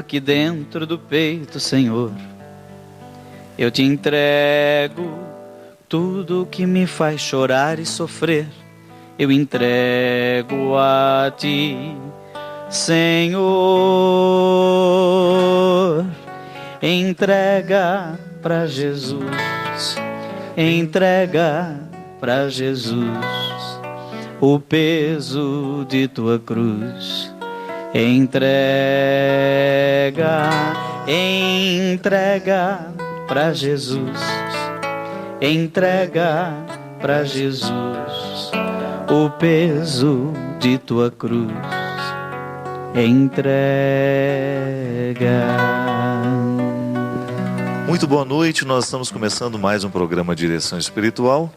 aqui dentro do peito, Senhor. Eu te entrego tudo que me faz chorar e sofrer. Eu entrego a ti, Senhor. Entrega pra Jesus, entrega pra Jesus o peso de tua cruz. Entrega, entrega pra Jesus, entrega pra Jesus o peso de tua cruz. Entrega. Muito boa noite, nós estamos começando mais um programa Direção Espiritual.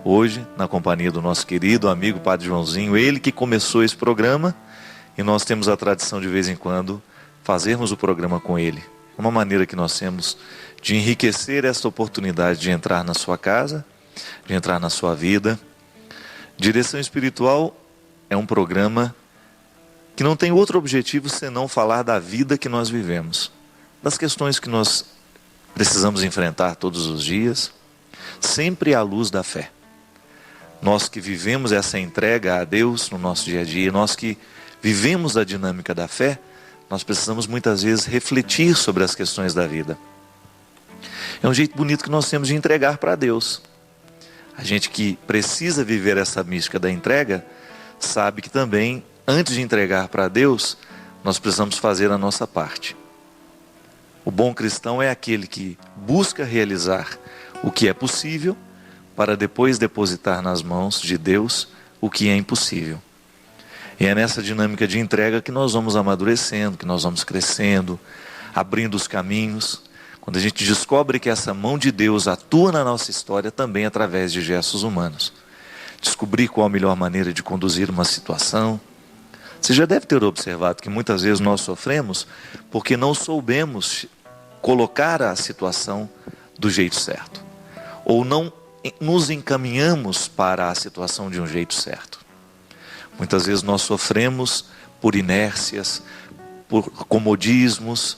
Hoje, na companhia do nosso querido amigo Padre Joãozinho, ele que começou esse programa, e nós temos a tradição de vez em quando fazermos o programa com ele. Uma maneira que nós temos de enriquecer esta oportunidade de entrar na sua casa, de entrar na sua vida. Direção Espiritual é um programa que não tem outro objetivo senão falar da vida que nós vivemos, das questões que nós precisamos enfrentar todos os dias, sempre à luz da fé. Nós que vivemos essa entrega a Deus no nosso dia a dia, nós que vivemos a dinâmica da fé, nós precisamos muitas vezes refletir sobre as questões da vida. É um jeito bonito que nós temos de entregar para Deus. A gente que precisa viver essa mística da entrega, sabe que também, antes de entregar para Deus, nós precisamos fazer a nossa parte. O bom cristão é aquele que busca realizar o que é possível, para depois depositar nas mãos de Deus o que é impossível. E é nessa dinâmica de entrega que nós vamos amadurecendo, que nós vamos crescendo, abrindo os caminhos. Quando a gente descobre que essa mão de Deus atua na nossa história também através de gestos humanos. Descobrir qual a melhor maneira de conduzir uma situação. Você já deve ter observado que muitas vezes nós sofremos porque não soubemos colocar a situação do jeito certo. Ou não nos encaminhamos para a situação de um jeito certo. Muitas vezes nós sofremos por inércias, por comodismos.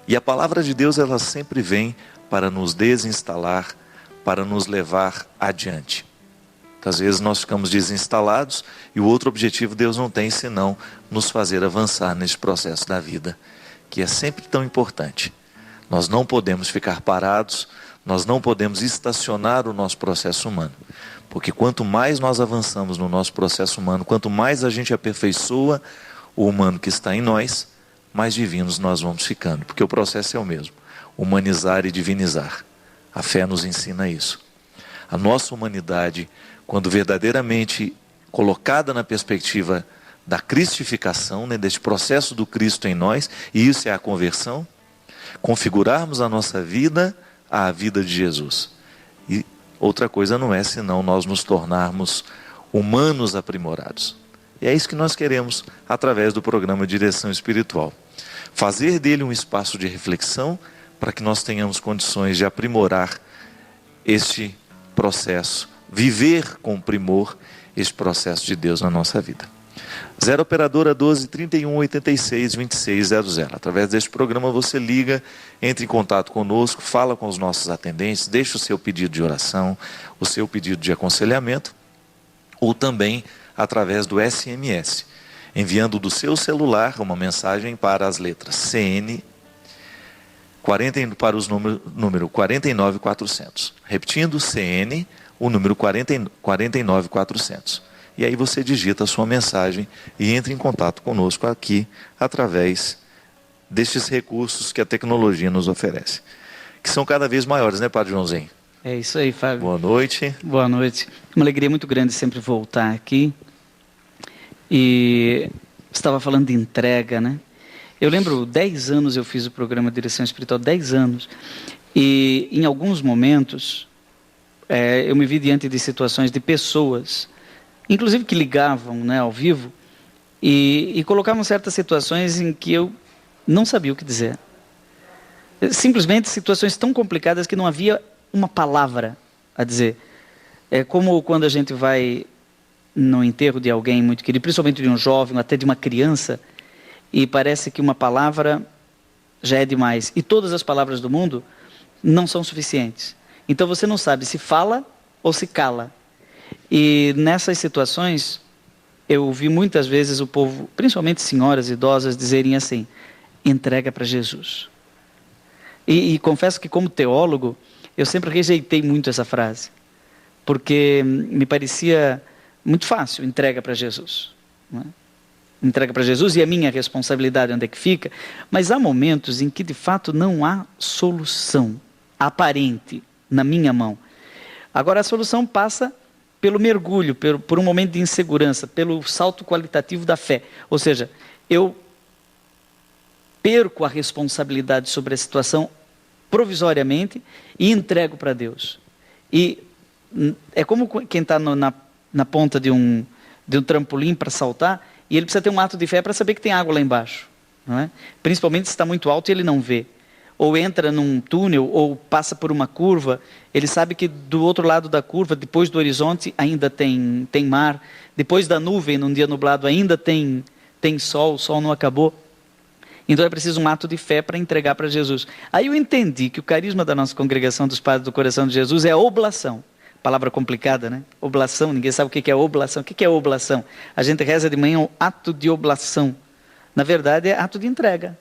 E a palavra de Deus, ela sempre vem para nos desinstalar, para nos levar adiante. Muitas vezes nós ficamos desinstalados e o outro objetivo Deus não tem senão nos fazer avançar nesse processo da vida, que é sempre tão importante. Nós não podemos ficar parados, nós não podemos estacionar o nosso processo humano. Porque quanto mais nós avançamos no nosso processo humano, quanto mais a gente aperfeiçoa o humano que está em nós, mais divinos nós vamos ficando. Porque o processo é o mesmo, humanizar e divinizar. A fé nos ensina isso. A nossa humanidade, quando verdadeiramente colocada na perspectiva da cristificação, né, deste processo do Cristo em nós, e isso é a conversão, configurarmos a nossa vida à vida de Jesus. E outra coisa não é senão nós nos tornarmos humanos aprimorados. E é isso que nós queremos através do programa Direção Espiritual. Fazer dele um espaço de reflexão para que nós tenhamos condições de aprimorar este processo, viver com primor este processo de Deus na nossa vida. 0 operadora 12 31 86 26 00. Através deste programa você liga, entre em contato conosco, fala com os nossos atendentes, deixa o seu pedido de oração, o seu pedido de aconselhamento, ou também através do SMS, enviando do seu celular uma mensagem para as letras CN 40, para os número 49400. Repetindo, CN, o número 49400. E aí você digita a sua mensagem e entra em contato conosco aqui através destes recursos que a tecnologia nos oferece, que são cada vez maiores, né, Padre Joãozinho? É isso aí, Fábio. Boa noite. Boa noite. Uma alegria muito grande sempre voltar aqui. E você estava falando de entrega, né? Eu lembro, 10 anos eu fiz o programa Direção Espiritual, 10 anos. E em alguns momentos, eu me vi diante de situações de pessoas, inclusive que ligavam, né, ao vivo, e colocavam certas situações em que eu não sabia o que dizer. Simplesmente situações tão complicadas que não havia uma palavra a dizer. É como quando a gente vai no enterro de alguém muito querido, principalmente de um jovem, até de uma criança, e parece que uma palavra já é demais. E todas as palavras do mundo não são suficientes. Então você não sabe se fala ou se cala. E nessas situações, eu vi muitas vezes o povo, principalmente senhoras idosas, dizerem assim: entrega para Jesus. E confesso que, como teólogo, eu sempre rejeitei muito essa frase, porque me parecia muito fácil: entrega para Jesus. Não é? Entrega para Jesus e a minha responsabilidade onde é que fica? Mas há momentos em que de fato não há solução aparente na minha mão. Agora a solução passa pelo mergulho, por um momento de insegurança, pelo salto qualitativo da fé. Ou seja, eu perco a responsabilidade sobre a situação provisoriamente e entrego para Deus. E é como quem está na ponta de um trampolim para saltar, e ele precisa ter um ato de fé para saber que tem água lá embaixo. Não é? Principalmente se está muito alto e ele não vê. Ou entra num túnel, ou passa por uma curva, ele sabe que do outro lado da curva, depois do horizonte, ainda tem mar. Depois da nuvem, num dia nublado, ainda tem sol, o sol não acabou. Então é preciso um ato de fé para entregar para Jesus. Aí eu entendi que o carisma da nossa congregação dos Padres do Coração de Jesus é a oblação. Palavra complicada, né? Oblação, ninguém sabe o que é oblação. O que é oblação? A gente reza de manhã um ato de oblação. Na verdade é ato de entrega.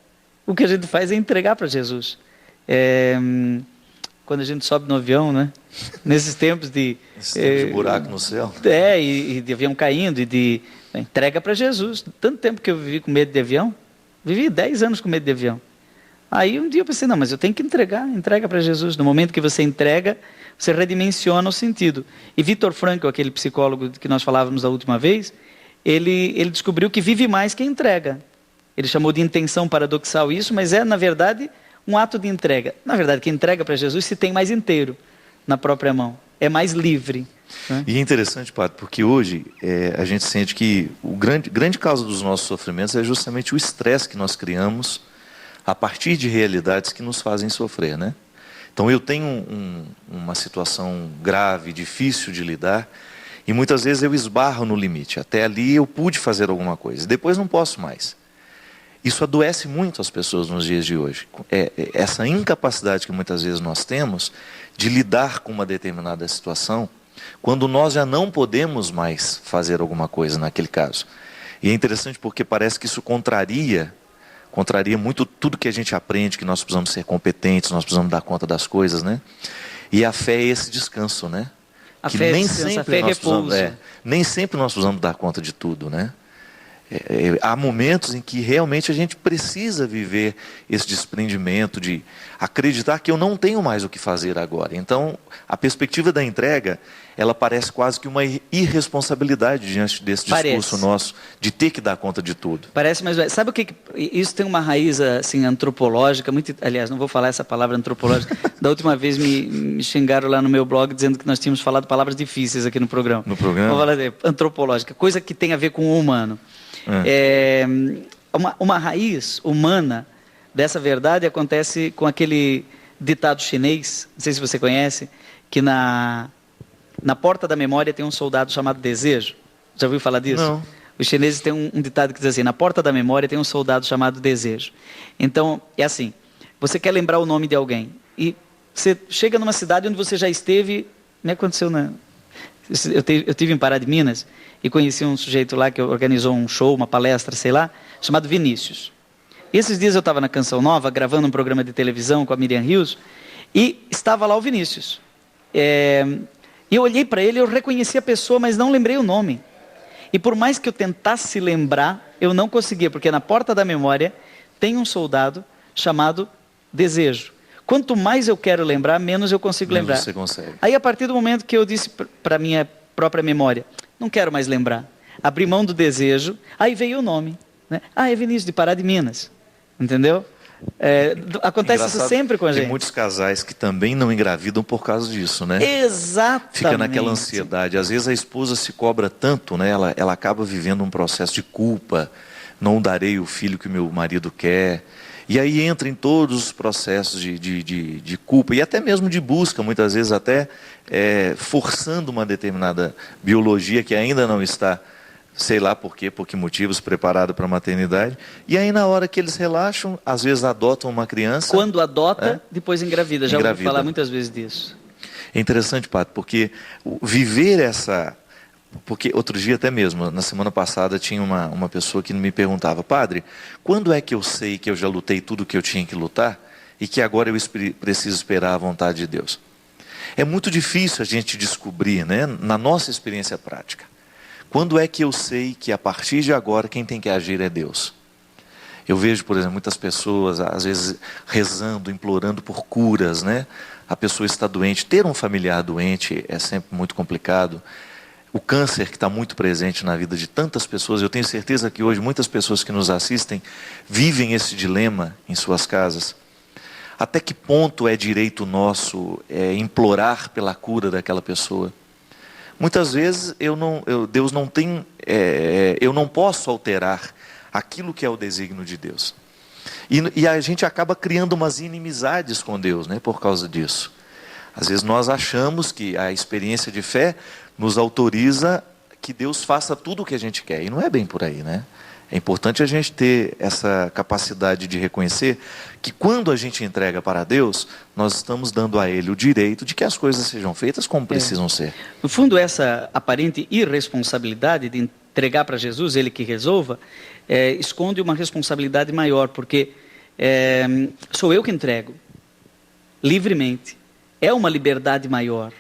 O que a gente faz é entregar para Jesus. Quando a gente sobe no avião, né? Nesses tempos de buraco no céu. E de avião caindo, entrega para Jesus. Tanto tempo que eu vivi com medo de avião. Vivi 10 anos com medo de avião. Aí um dia eu pensei, não, mas eu tenho que entrega para Jesus. No momento que você entrega, você redimensiona o sentido. E Viktor Frankl, aquele psicólogo que nós falávamos da última vez, ele descobriu que vive mais quem entrega. Ele chamou de intenção paradoxal isso, mas é, na verdade, um ato de entrega. Na verdade, quem entrega para Jesus se tem mais inteiro na própria mão. É mais livre. Né? E é interessante, Padre, porque hoje a gente sente que o grande causa dos nossos sofrimentos é justamente o estresse que nós criamos a partir de realidades que nos fazem sofrer, né? Então eu tenho uma situação grave, difícil de lidar, e muitas vezes eu esbarro no limite. Até ali eu pude fazer alguma coisa, depois não posso mais. Isso adoece muito as pessoas nos dias de hoje. Essa incapacidade que muitas vezes nós temos de lidar com uma determinada situação, quando nós já não podemos mais fazer alguma coisa naquele caso. E é interessante porque parece que isso contraria muito tudo que a gente aprende, que nós precisamos ser competentes, nós precisamos dar conta das coisas, né? E a fé é esse descanso, né? A fé é descanso, a fé é repouso. Nem sempre nós precisamos dar conta de tudo, né? Há momentos em que realmente a gente precisa viver esse desprendimento de acreditar que eu não tenho mais o que fazer agora. Então, a perspectiva da entrega, ela parece quase que uma irresponsabilidade diante desse discurso nosso de ter que dar conta de tudo. Parece, mas sabe o que isso tem uma raiz assim antropológica, muito, aliás, não vou falar essa palavra antropológica. Da última vez me xingaram lá no meu blog dizendo que nós tínhamos falado palavras difíceis aqui no programa. No programa? Vou falar antropológica, coisa que tem a ver com o humano. Uma raiz humana dessa verdade acontece com aquele ditado chinês, não sei se você conhece, que na porta da memória tem um soldado chamado desejo. Já ouviu falar disso? Não. Os chineses têm um ditado que diz assim: na porta da memória tem um soldado chamado desejo. Então, é assim, você quer lembrar o nome de alguém e você chega numa cidade onde você já esteve. Me aconteceu eu tive em Pará de Minas e conheci um sujeito lá que organizou um show, uma palestra, sei lá, chamado Vinícius. E esses dias eu estava na Canção Nova, gravando um programa de televisão com a Miriam Rios, e estava lá o Vinícius. E eu olhei para ele, eu reconheci a pessoa, mas não lembrei o nome. E por mais que eu tentasse lembrar, eu não conseguia, porque na porta da memória tem um soldado chamado Desejo. Quanto mais eu quero lembrar, menos eu consigo lembrar. Você consegue. Aí, a partir do momento que eu disse para a minha própria memória, não quero mais lembrar, abri mão do desejo, aí veio o nome. Né? É Vinícius de Pará de Minas. Entendeu? Acontece isso sempre com a gente. Tem muitos casais que também não engravidam por causa disso, né? Exatamente. Fica naquela ansiedade. Às vezes a esposa se cobra tanto, né? Ela acaba vivendo um processo de culpa. Não darei o filho que o meu marido quer. E aí entra em todos os processos de culpa e até mesmo de busca, muitas vezes até forçando uma determinada biologia que ainda não está sei lá por quê, por que motivos, preparado para a maternidade. E aí na hora que eles relaxam, às vezes adotam uma criança. Quando adota, depois engravida. Já ouvi falar muitas vezes disso. É interessante, Padre, porque viver essa... Porque outro dia até mesmo, na semana passada, tinha uma pessoa que me perguntava: Padre, quando é que eu sei que eu já lutei tudo o que eu tinha que lutar e que agora eu preciso esperar a vontade de Deus? É muito difícil a gente descobrir, né, na nossa experiência prática. Quando é que eu sei que a partir de agora quem tem que agir é Deus? Eu vejo, por exemplo, muitas pessoas, às vezes, rezando, implorando por curas, né? A pessoa está doente, ter um familiar doente é sempre muito complicado. O câncer que está muito presente na vida de tantas pessoas, eu tenho certeza que hoje muitas pessoas que nos assistem vivem esse dilema em suas casas. Até que ponto é direito nosso implorar pela cura daquela pessoa? Muitas vezes Deus não tem, eu não posso alterar aquilo que é o desígnio de Deus. E a gente acaba criando umas inimizades com Deus, né, por causa disso. Às vezes nós achamos que a experiência de fé nos autoriza que Deus faça tudo o que a gente quer. E não é bem por aí, né? É importante a gente ter essa capacidade de reconhecer que quando a gente entrega para Deus, nós estamos dando a Ele o direito de que as coisas sejam feitas como precisam ser. No fundo, essa aparente irresponsabilidade de entregar para Jesus, Ele que resolva, esconde uma responsabilidade maior, porque sou eu que entrego, livremente. É uma liberdade maior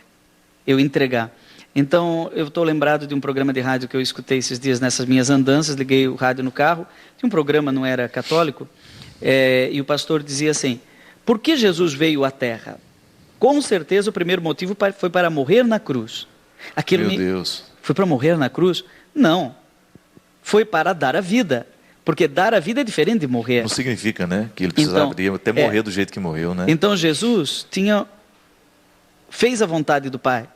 eu entregar. Então, eu estou lembrado de um programa de rádio que eu escutei esses dias nessas minhas andanças, liguei o rádio no carro, tinha um programa, não era católico, e o pastor dizia assim: por que Jesus veio à Terra? Com certeza o primeiro motivo foi para morrer na cruz. Meu Deus. Foi para morrer na cruz? Não. Foi para dar a vida. Porque dar a vida é diferente de morrer. Não significa, né, que ele precisava até morrer do jeito que morreu, né? Então Jesus fez a vontade do Pai.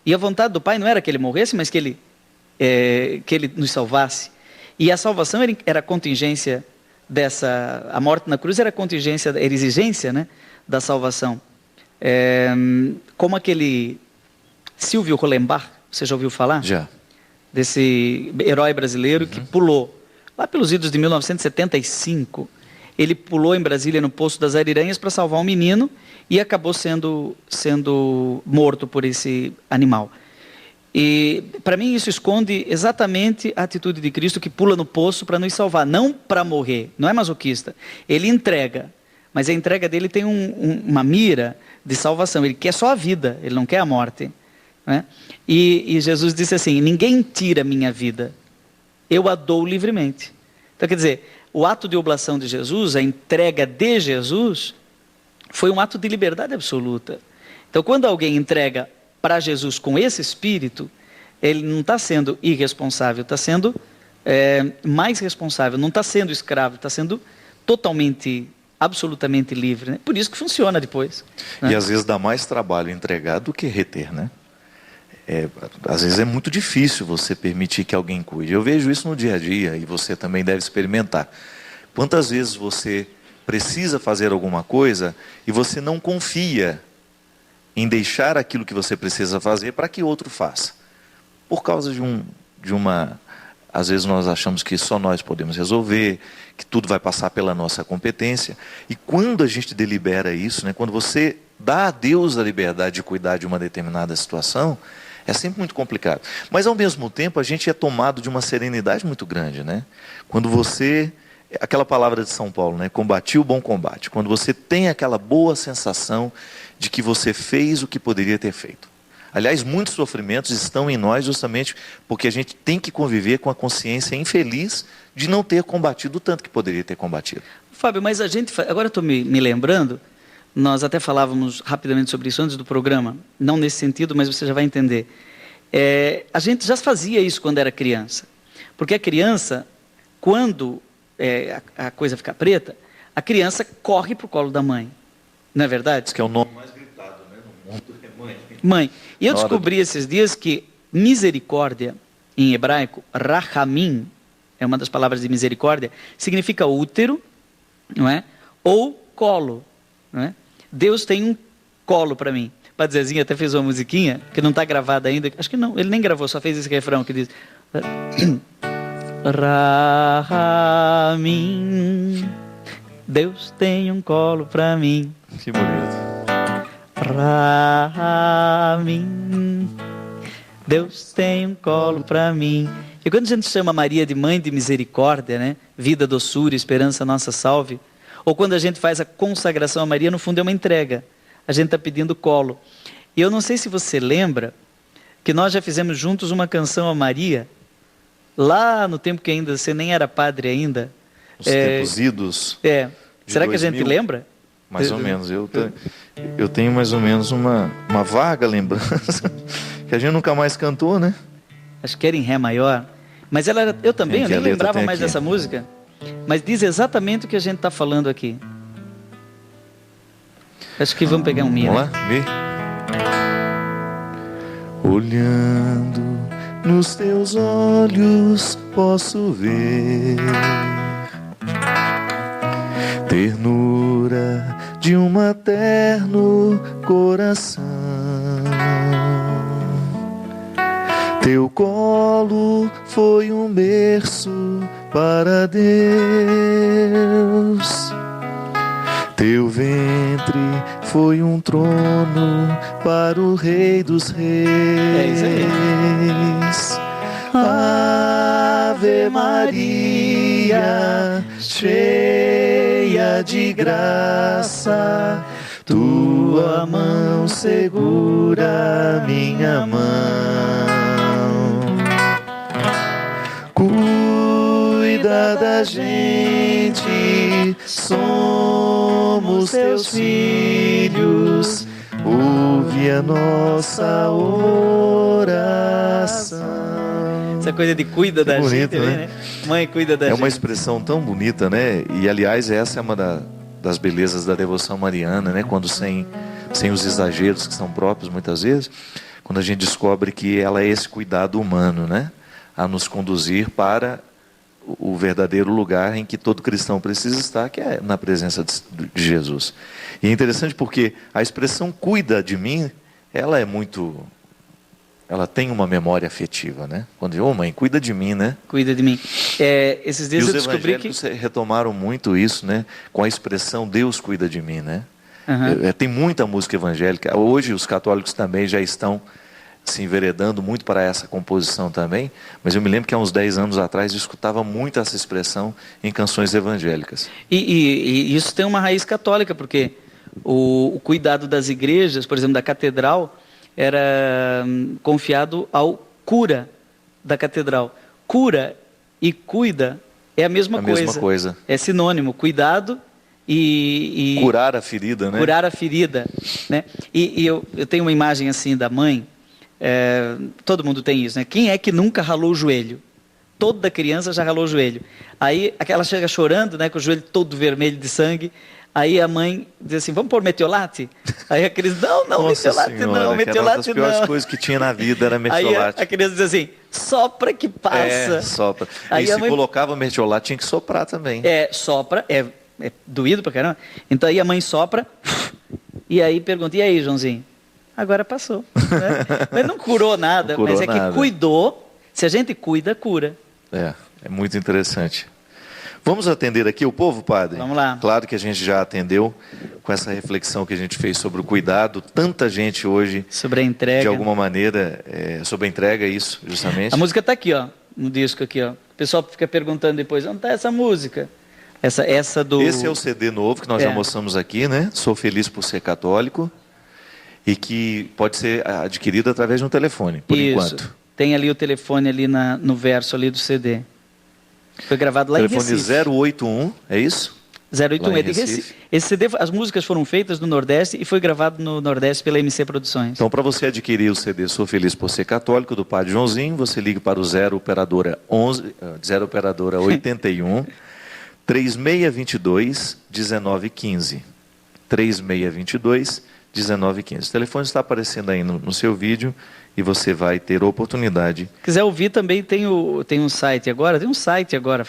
E a vontade do Pai não era que ele morresse, mas que ele nos salvasse. E a salvação era a contingência a morte na cruz era a contingência, era a exigência, né, da salvação. Como aquele Silvio Hollenbach, você já ouviu falar? Já. Desse herói brasileiro que pulou, lá pelos idos de 1975, ele pulou em Brasília no Poço das Ariranhas para salvar um menino e acabou sendo morto por esse animal. E para mim isso esconde exatamente a atitude de Cristo, que pula no poço para nos salvar, não para morrer, não é masoquista. Ele entrega, mas a entrega dele tem uma mira de salvação, ele quer só a vida, ele não quer a morte, né? E Jesus disse assim: ninguém tira minha vida, eu a dou livremente. Então quer dizer, o ato de oblação de Jesus, a entrega de Jesus, foi um ato de liberdade absoluta. Então, quando alguém entrega para Jesus com esse espírito, ele não está sendo irresponsável, está sendo mais responsável, não está sendo escravo, está sendo totalmente, absolutamente livre, né? Por isso que funciona depois, né? E às vezes dá mais trabalho entregar do que reter, né? Às vezes é muito difícil você permitir que alguém cuide. Eu vejo isso no dia a dia e você também deve experimentar. Quantas vezes você precisa fazer alguma coisa e você não confia em deixar aquilo que você precisa fazer para que outro faça? Por causa de uma... Às vezes nós achamos que só nós podemos resolver, que tudo vai passar pela nossa competência. E quando a gente delibera isso, né, quando você dá a Deus a liberdade de cuidar de uma determinada situação, é sempre muito complicado. Mas ao mesmo tempo a gente é tomado de uma serenidade muito grande, né? Quando você... Aquela palavra de São Paulo, né? Combati o bom combate. Quando você tem aquela boa sensação de que você fez o que poderia ter feito. Aliás, muitos sofrimentos estão em nós justamente porque a gente tem que conviver com a consciência infeliz de não ter combatido o tanto que poderia ter combatido. Fábio, mas a gente... Agora eu estou me lembrando, nós até falávamos rapidamente sobre isso antes do programa, não nesse sentido, mas você já vai entender. A gente já fazia isso quando era criança. Porque a criança, quando... a coisa fica preta, a criança corre para o colo da mãe. Não é verdade? Isso que é o nome mais gritado, né, no mundo, é mãe. Mãe. E eu descobri esses dias que misericórdia, em hebraico, rahamim, é uma das palavras de misericórdia, significa útero, não é? Ou colo, não é? Deus tem um colo para mim. O Padre Zezinho até fez uma musiquinha, que não está gravada ainda, acho que não, ele nem gravou, só fez esse refrão que diz... mim. Deus tem um colo pra mim. Que bonito. Pra mim. Deus tem um colo pra mim. E quando a gente chama Maria de mãe de misericórdia, né? Vida, doçura, esperança, nossa salve. Ou quando a gente faz a consagração a Maria, no fundo é uma entrega. A gente está pedindo colo. E eu não sei se você lembra que nós já fizemos juntos uma canção a Maria, lá no tempo que ainda você nem era padre ainda. Os tempos idos. Será que a gente lembra? Mais ou menos. Eu tenho mais ou menos uma vaga lembrança que a gente nunca mais cantou, né? Acho que era em Ré maior. Mas ela era, eu também, eu nem lembrava mais dessa música. Mas diz exatamente o que a gente está falando aqui. Acho que vamos pegar um Mi. Vamos lá, Mi. Olhando nos teus olhos posso ver ternura de um materno coração. Teu colo foi um berço para Deus. Teu ventre foi um trono para o Rei dos Reis. É isso aí. Ave Maria, cheia de graça, tua mão segura minha mão. Cuida da gente, somos teus filhos, ouve a nossa oração. Essa coisa de cuida da bonito, gente, né? Mãe cuida da gente. É uma expressão tão bonita, né? E aliás, essa é uma das belezas da devoção mariana, né? Quando sem os exageros que são próprios muitas vezes, quando a gente descobre que ela é esse cuidado humano, né? A nos conduzir para o verdadeiro lugar em que todo cristão precisa estar, que é na presença de Jesus. E é interessante porque a expressão cuida de mim, ela tem uma memória afetiva, né? Quando diz, mãe, cuida de mim, né? Cuida de mim. Esses dias eu descobri que... os evangélicos retomaram muito isso, né? Com a expressão Deus cuida de mim, né? Uhum. Tem muita música evangélica. Hoje os católicos também já estão se enveredando muito para essa composição também, mas eu me lembro que há uns 10 anos atrás eu escutava muito essa expressão em canções evangélicas. E isso tem uma raiz católica, porque o cuidado das igrejas, por exemplo, da catedral, era confiado ao cura da catedral. Cura e cuida é a mesma coisa. É sinônimo, cuidado e curar a ferida, né? Curar a ferida, né? E eu tenho uma imagem assim da mãe. Todo mundo tem isso, né? Quem é que nunca ralou o joelho? Toda criança já ralou o joelho. Aí ela chega chorando, né, com o joelho todo vermelho de sangue. Aí a mãe diz assim, vamos pôr metiolate? Aí a criança, não, Nossa metiolate senhora, não, metiolate não. Uma das piores coisas que tinha na vida era metiolate. Aí a criança diz assim, sopra que passa. Sopra. Aí e se mãe... colocava metiolate, tinha que soprar também. Sopra, é doído pra caramba. Então aí a mãe sopra, e aí pergunta, e aí, Joãozinho? Agora passou. Né? Mas não curou nada, mas é que cuidou. Se a gente cuida, cura. É muito interessante. Vamos atender aqui o povo, padre? Vamos lá. Claro que a gente já atendeu com essa reflexão que a gente fez sobre o cuidado. Tanta gente hoje... Sobre a entrega. De alguma maneira, sobre a entrega, isso, justamente. A música está aqui, ó, no disco aqui, ó. O pessoal fica perguntando depois, onde está essa música? Essa do... Esse é o CD novo que nós já mostramos aqui, né? Sou Feliz por Ser Católico. E que pode ser adquirido através de um telefone, por enquanto. Tem ali o telefone ali no verso ali do CD. Foi gravado lá telefone em Recife. Telefone 081, é isso? 081 é de Recife. Esse CD, as músicas foram feitas no Nordeste e foi gravado no Nordeste pela MC Produções. Então, para você adquirir o CD Sou Feliz por Ser Católico, do Padre Joãozinho, você liga para o 0 operadora 81 3622 1915. 3622 1915. O telefone está aparecendo aí no seu vídeo e você vai ter a oportunidade. Se quiser ouvir também tem um site agora. Tem um site agora.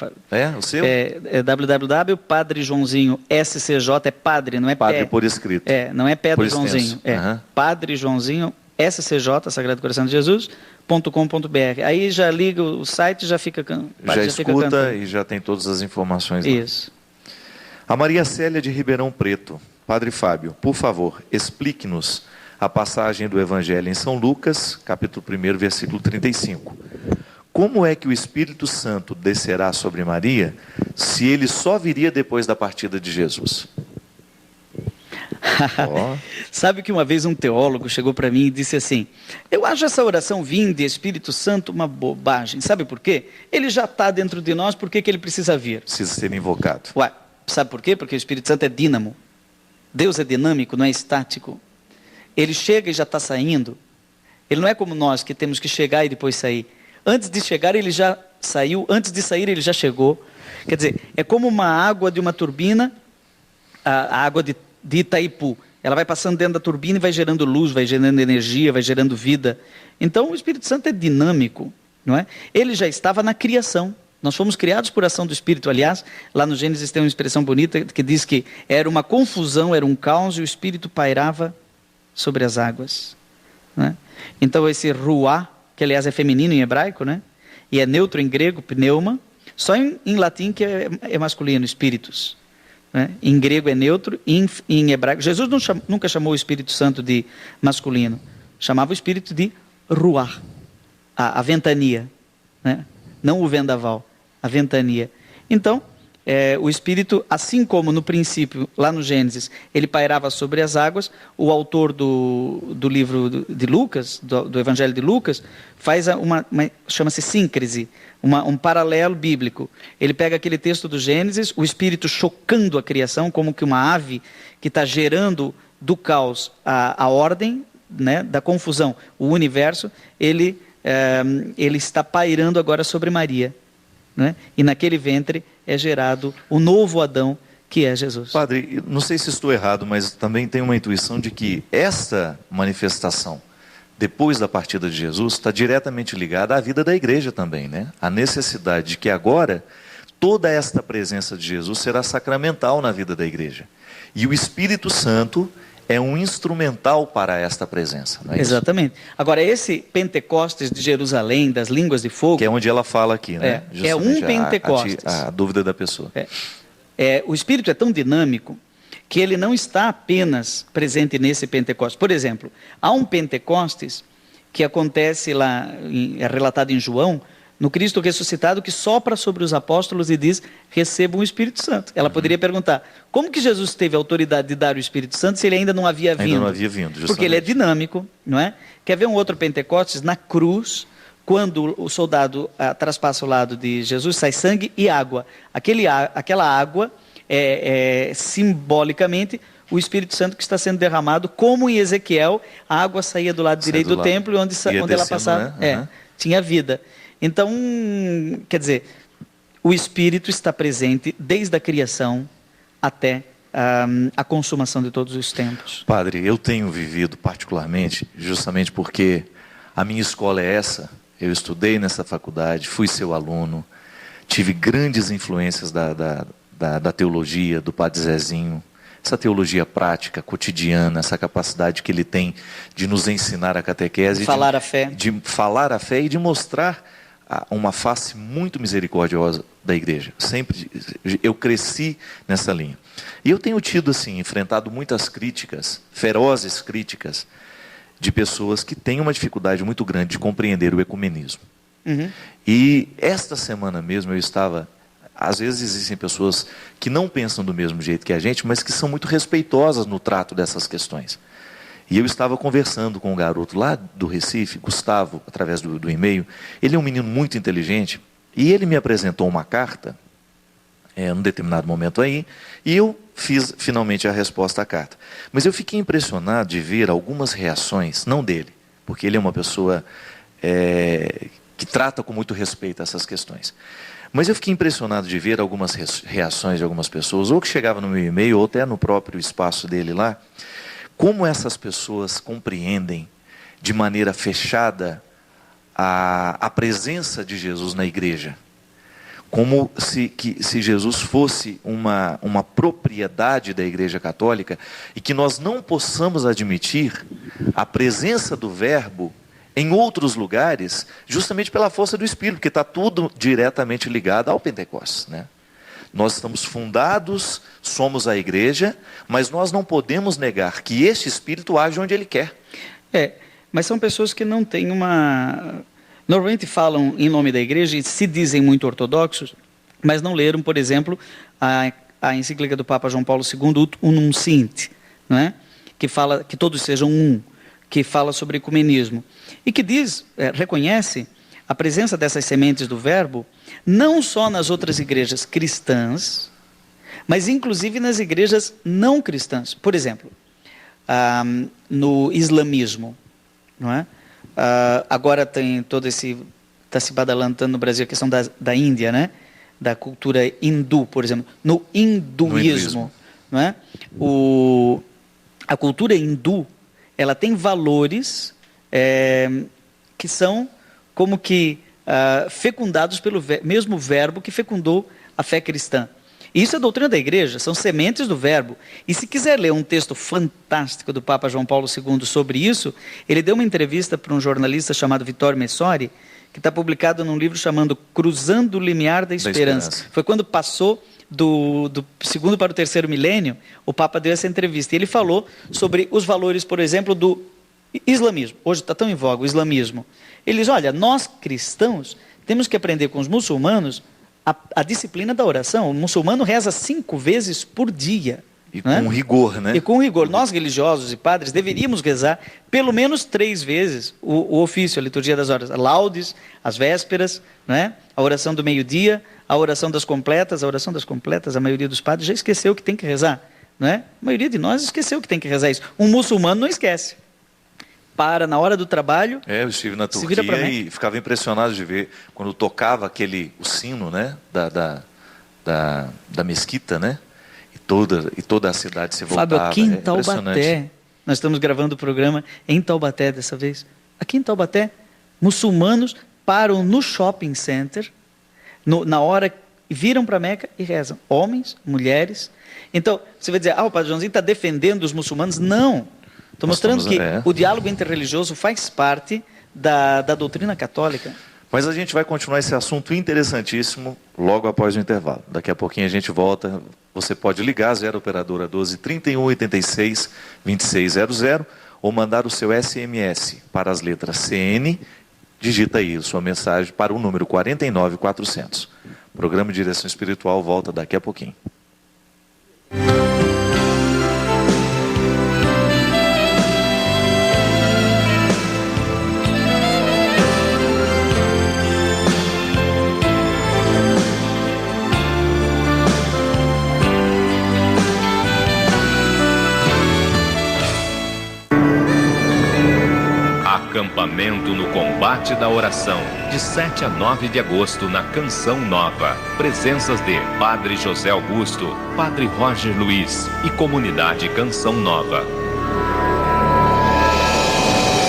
O seu? É www.padrejoãozinho SCJ, é padre, não é Padre por escrito. não é Pedro por Joãozinho. Uhum. Padre Joãozinho SCJ, Sagrado Coração de Jesus.com.br. Aí já liga o site, já fica já escuta e já tem todas as informações lá. Isso. A Maria Célia de Ribeirão Preto. Padre Fábio, por favor, explique-nos a passagem do Evangelho em São Lucas, capítulo 1, versículo 35. Como é que o Espírito Santo descerá sobre Maria, se ele só viria depois da partida de Jesus? Sabe que uma vez um teólogo chegou para mim e disse assim: eu acho essa oração vinda de Espírito Santo uma bobagem. Sabe por quê? Ele já está dentro de nós, por que ele precisa vir? Precisa ser invocado. Ué, sabe por quê? Porque o Espírito Santo é dínamo. Deus é dinâmico, não é estático. Ele chega e já está saindo. Ele não é como nós, que temos que chegar e depois sair. Antes de chegar ele já saiu, antes de sair ele já chegou. Quer dizer, é como uma água de uma turbina, a água de Itaipu. Ela vai passando dentro da turbina e vai gerando luz, vai gerando energia, vai gerando vida. Então o Espírito Santo é dinâmico, não é? Ele já estava na criação. Nós fomos criados por ação do Espírito. Aliás, lá no Gênesis tem uma expressão bonita que diz que era uma confusão, era um caos e o Espírito pairava sobre as águas. Né? Então esse ruá, que aliás é feminino em hebraico, né? E é neutro em grego, pneuma, só em latim que é masculino, espíritos. Né? Em grego é neutro, em hebraico. Jesus nunca chamou o Espírito Santo de masculino, chamava o Espírito de ruá, a ventania, né? Não o vendaval, a ventania. Então, o Espírito, assim como no princípio, lá no Gênesis, ele pairava sobre as águas, o autor do livro de Lucas, do Evangelho de Lucas, faz chama-se síncrese, um paralelo bíblico. Ele pega aquele texto do Gênesis, o Espírito chocando a criação, como que uma ave que está gerando do caos a ordem, né, da confusão, o universo, ele está pairando agora sobre Maria. Né? E naquele ventre é gerado o novo Adão, que é Jesus. Padre, não sei se estou errado, mas também tenho uma intuição de que essa manifestação, depois da partida de Jesus, está diretamente ligada à vida da igreja também, né? A necessidade de que agora toda esta presença de Jesus será sacramental na vida da igreja. E o Espírito Santo é um instrumental para esta presença, não é isso? Exatamente. Agora, esse Pentecostes de Jerusalém, das línguas de fogo... Que é onde ela fala aqui, né? É um Pentecostes. A dúvida da pessoa. O Espírito é tão dinâmico que ele não está apenas presente nesse Pentecostes. Por exemplo, há um Pentecostes que acontece lá, é relatado em João, no Cristo ressuscitado, que sopra sobre os apóstolos e diz: recebam o Espírito Santo. Ela poderia perguntar: como que Jesus teve a autoridade de dar o Espírito Santo se ele ainda não havia vindo? Ainda não havia vindo, justamente. Porque ele é dinâmico, não é? Quer ver um outro Pentecostes? Na cruz, quando o soldado traspassa o lado de Jesus, sai sangue e água. Aquela água simbolicamente o Espírito Santo que está sendo derramado, como em Ezequiel, a água saía do lado direito do templo, onde ela passava, né? Tinha vida. Então, quer dizer, o Espírito está presente desde a criação até a consumação de todos os tempos. Padre, eu tenho vivido particularmente, justamente porque a minha escola é essa, eu estudei nessa faculdade, fui seu aluno, tive grandes influências da teologia, do Padre Zezinho, essa teologia prática, cotidiana, essa capacidade que ele tem de nos ensinar a catequese, falar a fé. De falar a fé e de mostrar uma face muito misericordiosa da igreja. Sempre eu cresci nessa linha. E eu tenho tido assim, enfrentado muitas críticas, ferozes críticas, de pessoas que têm uma dificuldade muito grande de compreender o ecumenismo. Uhum. E esta semana mesmo eu estava... Às vezes existem pessoas que não pensam do mesmo jeito que a gente, mas que são muito respeitosas no trato dessas questões. E eu estava conversando com um garoto lá do Recife, Gustavo, através do e-mail. Ele é um menino muito inteligente, e ele me apresentou uma carta, num determinado momento aí, e eu fiz finalmente a resposta à carta. Mas eu fiquei impressionado de ver algumas reações, não dele, porque ele é uma pessoa que trata com muito respeito essas questões. Mas eu fiquei impressionado de ver algumas reações de algumas pessoas, ou que chegavam no meu e-mail, ou até no próprio espaço dele lá, como essas pessoas compreendem de maneira fechada a presença de Jesus na igreja. Como se Jesus fosse uma propriedade da Igreja Católica e que nós não possamos admitir a presença do Verbo em outros lugares, justamente pela força do Espírito, porque está tudo diretamente ligado ao Pentecostes, né? Nós estamos fundados, somos a igreja, mas nós não podemos negar que este Espírito age onde ele quer. Mas são pessoas que não têm uma... Normalmente falam em nome da igreja e se dizem muito ortodoxos, mas não leram, por exemplo, a encíclica do Papa João Paulo II, Unum Sint, não é? Que fala que todos sejam um, que fala sobre ecumenismo. E que diz, reconhece a presença dessas sementes do Verbo, não só nas outras igrejas cristãs, mas inclusive nas igrejas não cristãs. Por exemplo, no islamismo, não é? Agora tem todo esse... Está se badalando no Brasil a questão da Índia, né? Da cultura hindu, por exemplo. No hinduísmo, não é? A cultura hindu, ela tem valores que são como que fecundados pelo mesmo verbo que fecundou a fé cristã. Isso é a doutrina da igreja, são sementes do verbo. E se quiser ler um texto fantástico do Papa João Paulo II sobre isso, ele deu uma entrevista para um jornalista chamado Vittorio Messori, que está publicado num livro chamado Cruzando o Limiar da Esperança. Foi quando passou do segundo para o terceiro milênio, o Papa deu essa entrevista. E ele falou sobre os valores, por exemplo, do islamismo. Hoje está tão em voga o islamismo. Ele diz, olha, nós cristãos temos que aprender com os muçulmanos a disciplina da oração. O muçulmano reza 5 vezes por dia. E com rigor, né? E com rigor. Nós, religiosos e padres, deveríamos rezar pelo menos 3 vezes o ofício, a liturgia das horas. A laudes, as vésperas, né? A oração do meio-dia, a oração das completas. A oração das completas, a maioria dos padres já esqueceu que tem que rezar, não é? A maioria de nós esqueceu que tem que rezar isso. Um muçulmano não esquece. Para na hora do trabalho. Eu estive na Turquia e ficava impressionado de ver quando tocava o sino, né, da mesquita, né, e toda a cidade se voltava. Fábio, aqui em Taubaté, nós estamos gravando o programa em Taubaté dessa vez. Aqui em Taubaté, muçulmanos param no shopping center, na hora, viram para Meca e rezam. Homens, mulheres. Então, você vai dizer, o Padre Joãozinho está defendendo os muçulmanos? Não. Estou mostrando que o diálogo interreligioso faz parte da doutrina católica. Mas a gente vai continuar esse assunto interessantíssimo logo após o intervalo. Daqui a pouquinho a gente volta. Você pode ligar 0 operadora 12 31 86 2600 ou mandar o seu SMS para as letras CN. Digita aí a sua mensagem para o número 49400. O programa de Direção Espiritual volta daqui a pouquinho. Acampamento no Combate da Oração, de 7 a 9 de agosto, na Canção Nova. Presenças de Padre José Augusto, Padre Roger Luiz e Comunidade Canção Nova.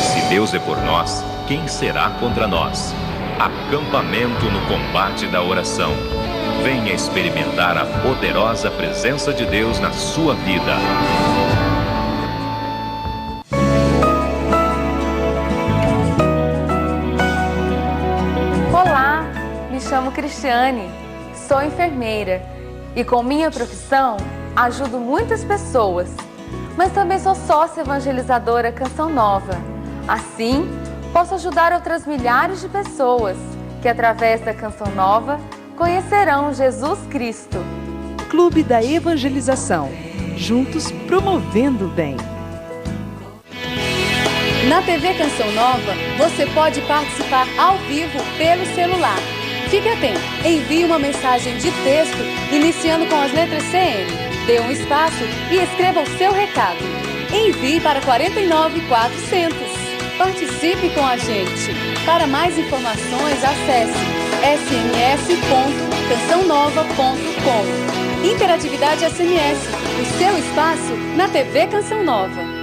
Se Deus é por nós, quem será contra nós? Acampamento no Combate da Oração. Venha experimentar a poderosa presença de Deus na sua vida. Me chamo Cristiane, sou enfermeira e com minha profissão ajudo muitas pessoas, mas também sou sócia evangelizadora Canção Nova. Assim, posso ajudar outras milhares de pessoas que através da Canção Nova conhecerão Jesus Cristo. Clube da Evangelização, juntos promovendo o bem. Na TV Canção Nova, você pode participar ao vivo pelo celular. Fique atento, envie uma mensagem de texto iniciando com as letras CN. Dê um espaço e escreva o seu recado. Envie para 49400. Participe com a gente. Para mais informações, acesse sms.cançãonova.com. Interatividade SMS, o seu espaço na TV Canção Nova.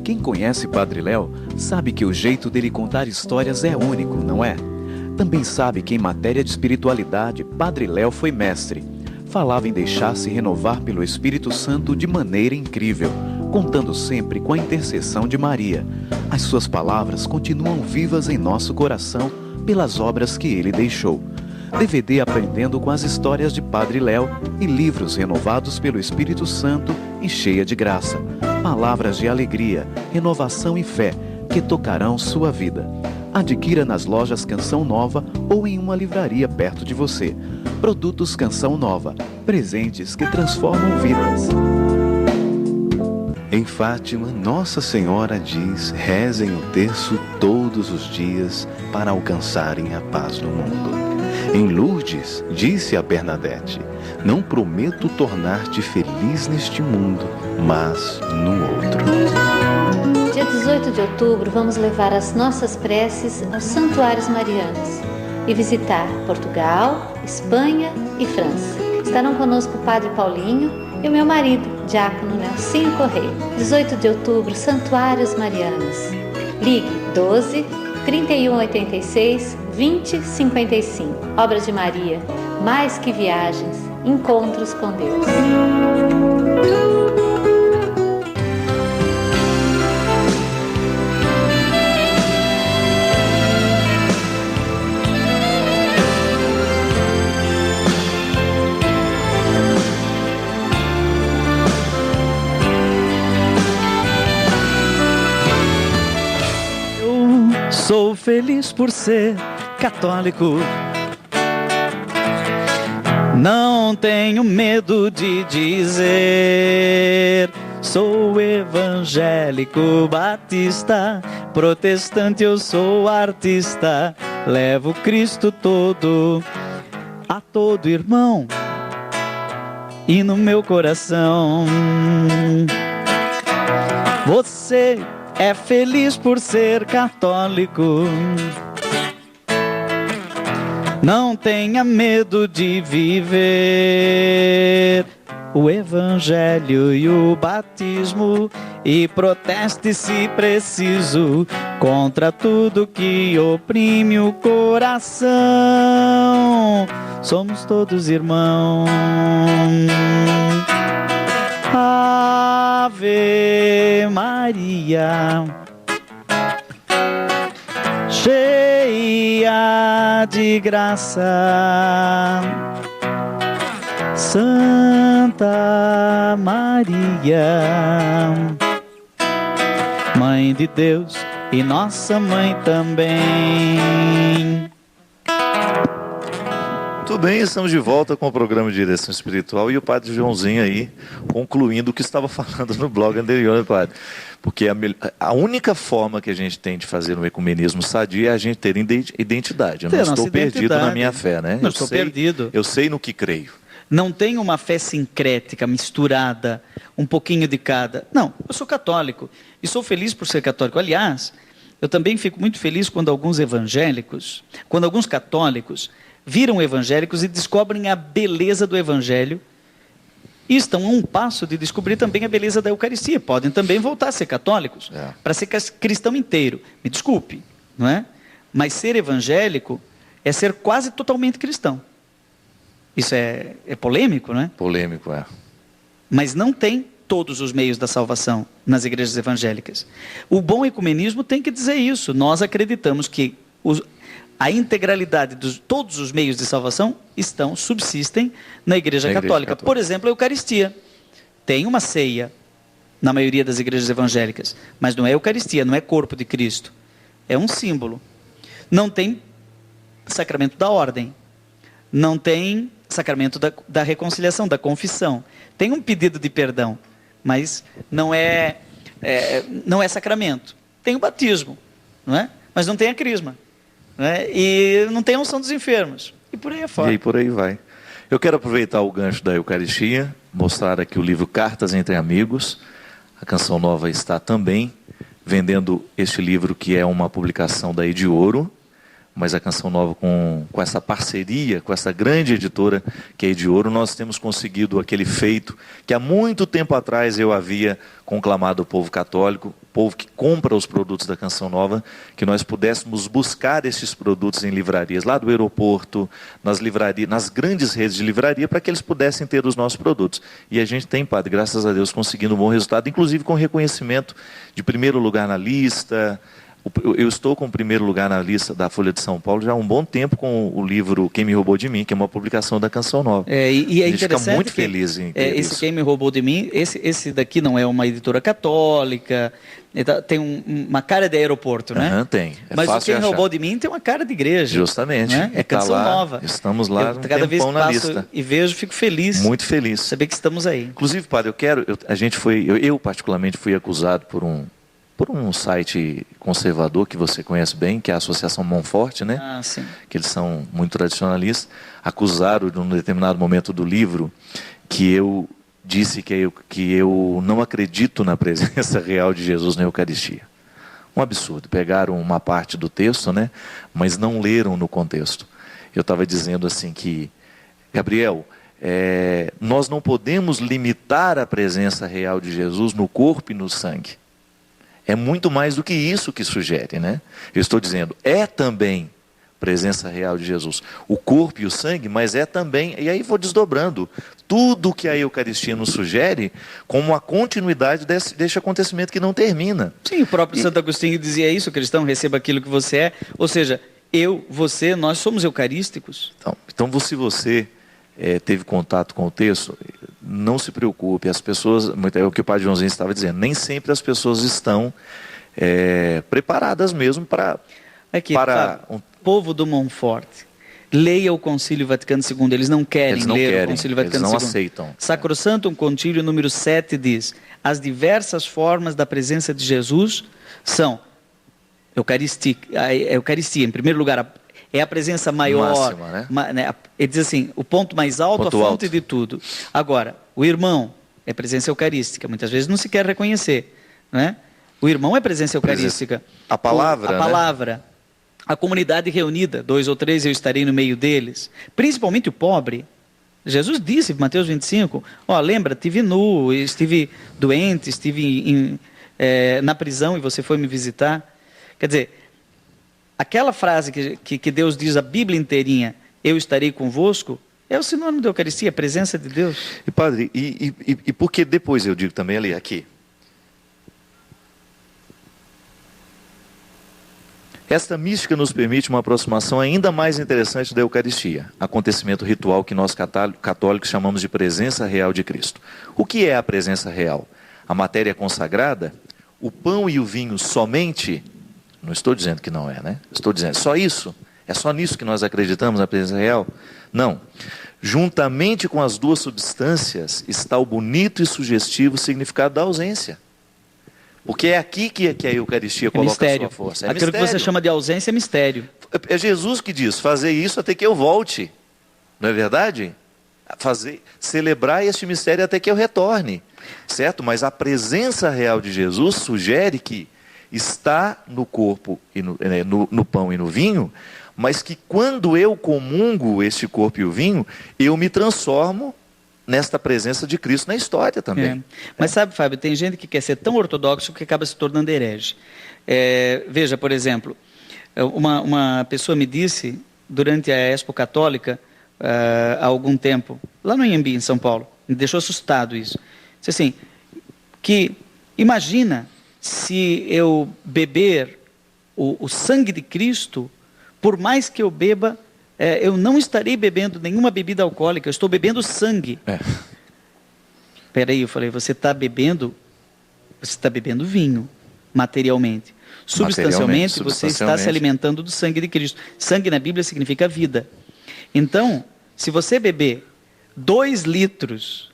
Quem conhece Padre Léo sabe que o jeito dele contar histórias é único, não é? Também sabe que em matéria de espiritualidade, Padre Léo foi mestre. Falava em deixar-se renovar pelo Espírito Santo de maneira incrível. contando sempre com a intercessão de Maria. As suas palavras continuam vivas em nosso coração pelas obras que ele deixou. DVD Aprendendo com as Histórias de Padre Léo e livros renovados pelo Espírito Santo e cheia de graça. Palavras de alegria, renovação e fé que tocarão sua vida. Adquira nas lojas Canção Nova ou em uma livraria perto de você. Produtos Canção Nova, presentes que transformam vidas. Em Fátima, Nossa Senhora diz: rezem o terço todos os dias para alcançarem a paz no mundo. Em Lourdes, disse a Bernadette: não prometo tornar-te feliz neste mundo, mas no outro. Dia 18 de outubro, vamos levar as nossas preces aos santuários marianos e visitar Portugal, Espanha e França. Estarão conosco o Padre Paulinho e o meu marido, Diácono Nelsinho Correia. 18 de outubro, Santuários Marianos. Ligue 12 3186 2055. Obra de Maria, mais que viagens, encontros com Deus. Sou feliz por ser católico. Não tenho medo de dizer: sou evangélico, batista, protestante, eu sou artista. Levo Cristo todo a todo irmão e no meu coração. Você é feliz por ser católico. Não tenha medo de viver o evangelho e o batismo e proteste se preciso contra tudo que oprime o coração. Somos todos irmãos. Ave Maria, cheia de graça, Santa Maria, Mãe de Deus e nossa mãe também. Muito bem, estamos de volta com o programa de Direção Espiritual e o Padre Joãozinho aí concluindo o que estava falando no blog anterior, né, Padre? Porque a única forma que a gente tem de fazer um ecumenismo sadio é a gente ter identidade. Eu não estou perdido na minha fé, né? Não estou perdido. Eu sei no que creio. Não tenho uma fé sincrética, misturada, um pouquinho de cada. Não, eu sou católico e sou feliz por ser católico. Aliás, eu também fico muito feliz quando alguns evangélicos, quando alguns católicos viram evangélicos e descobrem a beleza do evangelho e estão a um passo de descobrir também a beleza da Eucaristia. Podem também voltar a ser católicos, para ser cristão inteiro. Me desculpe, não é? Mas ser evangélico é ser quase totalmente cristão. Isso é polêmico, não é? Polêmico, é. Mas não tem todos os meios da salvação nas igrejas evangélicas. O bom ecumenismo tem que dizer isso. Nós acreditamos que a integralidade de todos os meios de salvação subsistem na Igreja Católica. Por exemplo, a Eucaristia. Tem uma ceia na maioria das igrejas evangélicas, mas não é Eucaristia, não é corpo de Cristo. É um símbolo. Não tem sacramento da ordem. Não tem sacramento da reconciliação, da confissão. Tem um pedido de perdão, mas não é sacramento. Tem o batismo, não é? Mas não tem a crisma. Né? E não tem a unção dos enfermos. E por aí é fora. E aí por aí vai. Eu quero aproveitar o gancho da Eucaristia, mostrar aqui o livro Cartas entre Amigos. A Canção Nova está também vendendo este livro, que é uma publicação da Ediouro, mas a Canção Nova, com essa parceria, com essa grande editora que é de Ouro, nós temos conseguido aquele feito que há muito tempo atrás eu havia conclamado ao povo católico, povo que compra os produtos da Canção Nova, que nós pudéssemos buscar esses produtos em livrarias, lá do aeroporto, nas livrarias, nas grandes redes de livraria, para que eles pudessem ter os nossos produtos. E a gente tem, padre, graças a Deus, conseguindo um bom resultado, inclusive com reconhecimento de primeiro lugar na lista. Eu estou com o primeiro lugar na lista da Folha de São Paulo já há um bom tempo com o livro Quem Me Roubou de Mim, que é uma publicação da Canção Nova. E é a gente fica muito que, feliz em ter esse isso. Quem Me Roubou de Mim, esse daqui não é uma editora católica, tem uma cara de aeroporto, né? Tem. Mas o Quem Me Roubou de Mim tem uma cara de igreja. Justamente. Né? É Canção Nova. Estamos lá um cada vez que na passo lista. E vejo, fico feliz. Muito feliz. Saber que estamos aí. Inclusive, padre, eu particularmente fui acusado por um site conservador que você conhece bem, que é a Associação Monforte, né? Ah, sim. Que eles são muito tradicionalistas. Acusaram, num determinado momento do livro, que eu disse que eu não acredito na presença real de Jesus na Eucaristia. Um absurdo. Pegaram uma parte do texto, né? Mas não leram no contexto. Eu estava dizendo assim que, Gabriel, nós não podemos limitar a presença real de Jesus no corpo e no sangue. É muito mais do que isso que sugere, né? Eu estou dizendo, é também presença real de Jesus. O corpo e o sangue, mas é também, e aí vou desdobrando, tudo que a Eucaristia nos sugere como a continuidade desse acontecimento que não termina. Sim, o próprio Santo Agostinho dizia isso, cristão, receba aquilo que você é. Ou seja, você, nós somos eucarísticos. Então se você teve contato com o texto, não se preocupe, as pessoas, é o que o padre Joãozinho estava dizendo, nem sempre as pessoas estão preparadas mesmo para... O povo do Monfort, leia o Concílio Vaticano II, eles não querem ler o Concílio Vaticano II. Eles não aceitam. Sacrosantum Concílio número 7 diz, as diversas formas da presença de Jesus são a Eucaristia, em primeiro lugar, é a presença maior, máxima, né? Ele diz assim, o ponto mais alto, a fonte de tudo. Agora, o irmão é presença eucarística, muitas vezes não se quer reconhecer, né? O irmão é presença eucarística. A palavra, a palavra, a comunidade reunida, 2 ou 3 eu estarei no meio deles, principalmente o pobre. Jesus disse em Mateus 25, lembra, estive nu, estive doente, estive na prisão e você foi me visitar. Quer dizer, aquela frase que Deus diz a Bíblia inteirinha, eu estarei convosco, é o sinônimo da Eucaristia, a presença de Deus. E padre, e porque depois eu digo também ali, aqui. Esta mística nos permite uma aproximação ainda mais interessante da Eucaristia, acontecimento ritual que nós católicos chamamos de presença real de Cristo. O que é a presença real? A matéria consagrada? O pão e o vinho somente? Não estou dizendo que não é, né? Estou dizendo, só isso? É só nisso que nós acreditamos na presença real? Não. Juntamente com as duas substâncias está o bonito e sugestivo significado da ausência. Porque é aqui que a Eucaristia coloca a sua força. Aquilo que você chama de ausência é mistério. É Jesus que diz, fazer isso até que eu volte. Não é verdade? Celebrar este mistério até que eu retorne. Certo? Mas a presença real de Jesus sugere que está no corpo, e no pão e no vinho, mas que quando eu comungo este corpo e o vinho, eu me transformo nesta presença de Cristo na história também. Mas sabe, Fábio, tem gente que quer ser tão ortodoxo que acaba se tornando herege. Veja, por exemplo, uma pessoa me disse, durante a Expo Católica, há algum tempo, lá no Inhambi, em São Paulo, me deixou assustado isso. Disse assim, que imagina se eu beber o sangue de Cristo, por mais que eu beba, eu não estarei bebendo nenhuma bebida alcoólica, eu estou bebendo sangue. Espera aí, eu falei, você está bebendo vinho, materialmente. Substancialmente, você está se alimentando do sangue de Cristo. Sangue na Bíblia significa vida. Então, se você beber 2 litros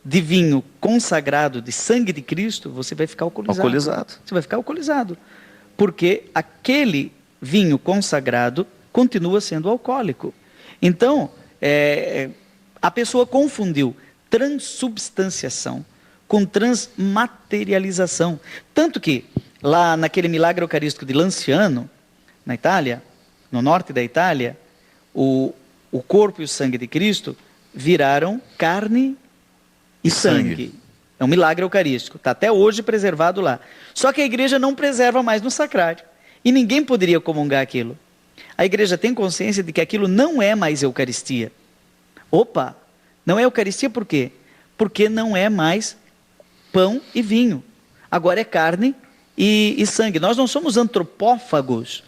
de vinho consagrado de sangue de Cristo, você vai ficar alcoolizado. Você vai ficar alcoolizado. Porque aquele vinho consagrado continua sendo alcoólico. Então, a pessoa confundiu transubstanciação com transmaterialização. Tanto que, lá naquele milagre eucarístico de Lanciano, na Itália, no norte da Itália, o corpo e o sangue de Cristo viraram carne e sangue. É um milagre eucarístico. Está até hoje preservado lá. Só que a igreja não preserva mais no sacrário. E ninguém poderia comungar aquilo. A igreja tem consciência de que aquilo não é mais Eucaristia. Opa! Não é Eucaristia por quê? Porque não é mais pão e vinho. Agora é carne e sangue. Nós não somos antropófagos.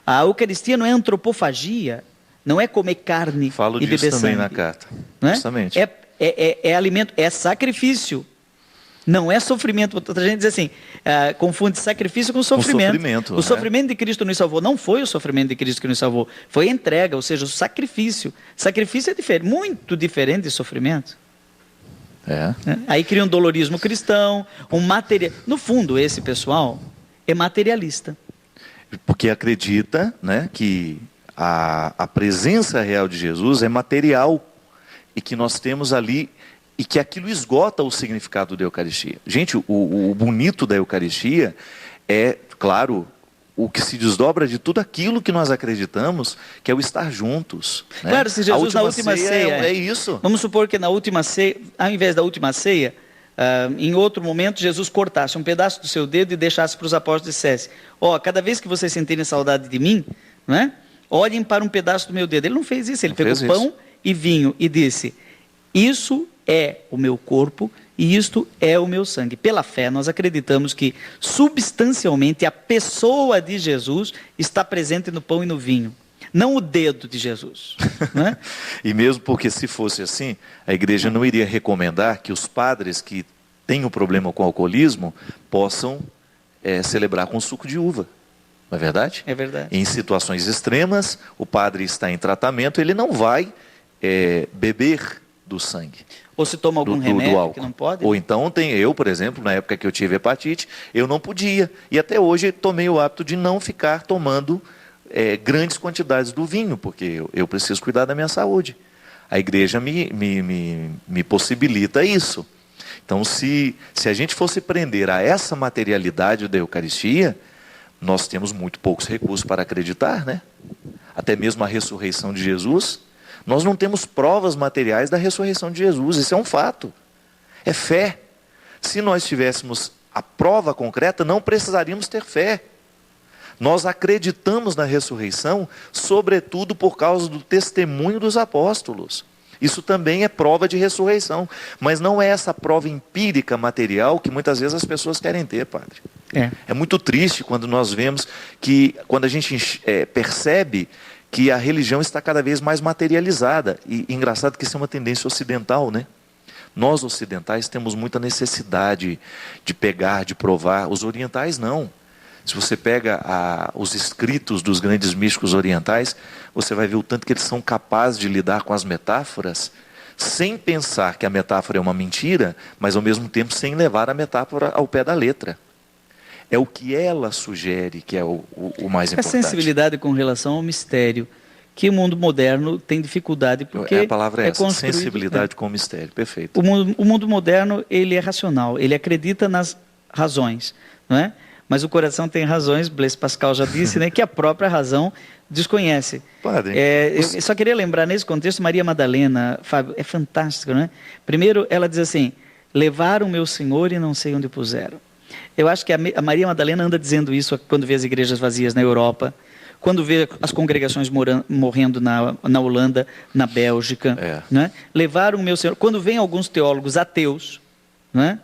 A Eucaristia não é antropofagia. Não é comer carne e beber sangue. Falo disso também na carta. Não é? Justamente. É alimento, é sacrifício. Não é sofrimento. Outra gente diz assim, confunde sacrifício com sofrimento. O sofrimento de Cristo nos salvou. Não foi o sofrimento de Cristo que nos salvou. Foi a entrega, ou seja, o sacrifício. Sacrifício é diferente, muito diferente de sofrimento. Aí cria um dolorismo cristão, No fundo, esse pessoal é materialista. Porque acredita, né, que a presença real de Jesus é material e que nós temos ali, e que aquilo esgota o significado da Eucaristia. Gente, o bonito da Eucaristia é, claro, o que se desdobra de tudo aquilo que nós acreditamos, que é o estar juntos. Né? Claro, se Jesus na última ceia... É isso. Vamos supor que na última ceia, ao invés da última ceia, em outro momento, Jesus cortasse um pedaço do seu dedo e deixasse para os apóstolos e dissesse, cada vez que vocês sentirem saudade de mim, não é? Olhem para um pedaço do meu dedo. Ele não fez isso, ele pegou pão e vinho e disse, isso é o meu corpo e isto é o meu sangue. Pela fé, nós acreditamos que, substancialmente, a pessoa de Jesus está presente no pão e no vinho. Não o dedo de Jesus. Né? E mesmo porque, se fosse assim, a igreja não iria recomendar que os padres que têm o problema com o alcoolismo possam celebrar com suco de uva. Não é verdade? É verdade. Em situações extremas, o padre está em tratamento, ele não vai beber do sangue. Ou se toma algum remédio que não pode? Ou então, eu, por exemplo, na época que eu tive hepatite, eu não podia. E até hoje tomei o hábito de não ficar tomando grandes quantidades do vinho, porque eu preciso cuidar da minha saúde. A igreja me possibilita isso. Então, se a gente fosse prender a essa materialidade da Eucaristia, nós temos muito poucos recursos para acreditar, né? Até mesmo a ressurreição de Jesus. Nós não temos provas materiais da ressurreição de Jesus, isso é um fato. É fé. Se nós tivéssemos a prova concreta, não precisaríamos ter fé. Nós acreditamos na ressurreição, sobretudo por causa do testemunho dos apóstolos. Isso também é prova de ressurreição, mas não é essa prova empírica material que muitas vezes as pessoas querem ter, padre. É muito triste quando nós vemos que, quando a gente percebe que a religião está cada vez mais materializada. E engraçado que isso é uma tendência ocidental, né? Nós ocidentais temos muita necessidade de pegar, de provar. Os orientais não. Se você pega os escritos dos grandes místicos orientais, você vai ver o tanto que eles são capazes de lidar com as metáforas, sem pensar que a metáfora é uma mentira, mas ao mesmo tempo sem levar a metáfora ao pé da letra. É o que ela sugere que é o mais importante. A sensibilidade com relação ao mistério, que o mundo moderno tem dificuldade, porque a palavra é essa, sensibilidade com o mistério, perfeito. O mundo moderno, ele é racional, ele acredita nas razões, não é? Mas o coração tem razões, Blaise Pascal já disse, né, que a própria razão desconhece. Eu só queria lembrar, nesse contexto, Maria Madalena, Fábio, é fantástico, né? Primeiro, ela diz assim, levaram meu Senhor e não sei onde puseram. Eu acho que a Maria Madalena anda dizendo isso quando vê as igrejas vazias na Europa, quando vê as congregações morrendo na Holanda, na Bélgica. Né? Levaram o meu Senhor. Quando vem alguns teólogos ateus, né,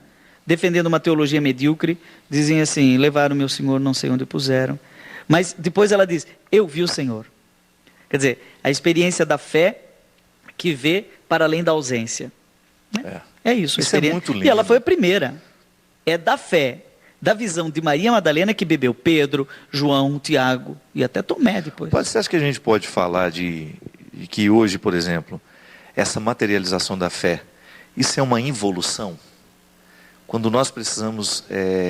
defendendo uma teologia medíocre, dizem assim, levaram o meu Senhor, não sei onde puseram. Mas depois ela diz, eu vi o Senhor. Quer dizer, a experiência da fé que vê para além da ausência. Né? É isso. Isso é muito lindo. E ela foi a primeira. É da fé, da visão de Maria Madalena que bebeu Pedro, João, Tiago e até Tomé depois. Você acha que a gente pode falar de que hoje, por exemplo, essa materialização da fé, isso é uma involução? Quando nós precisamos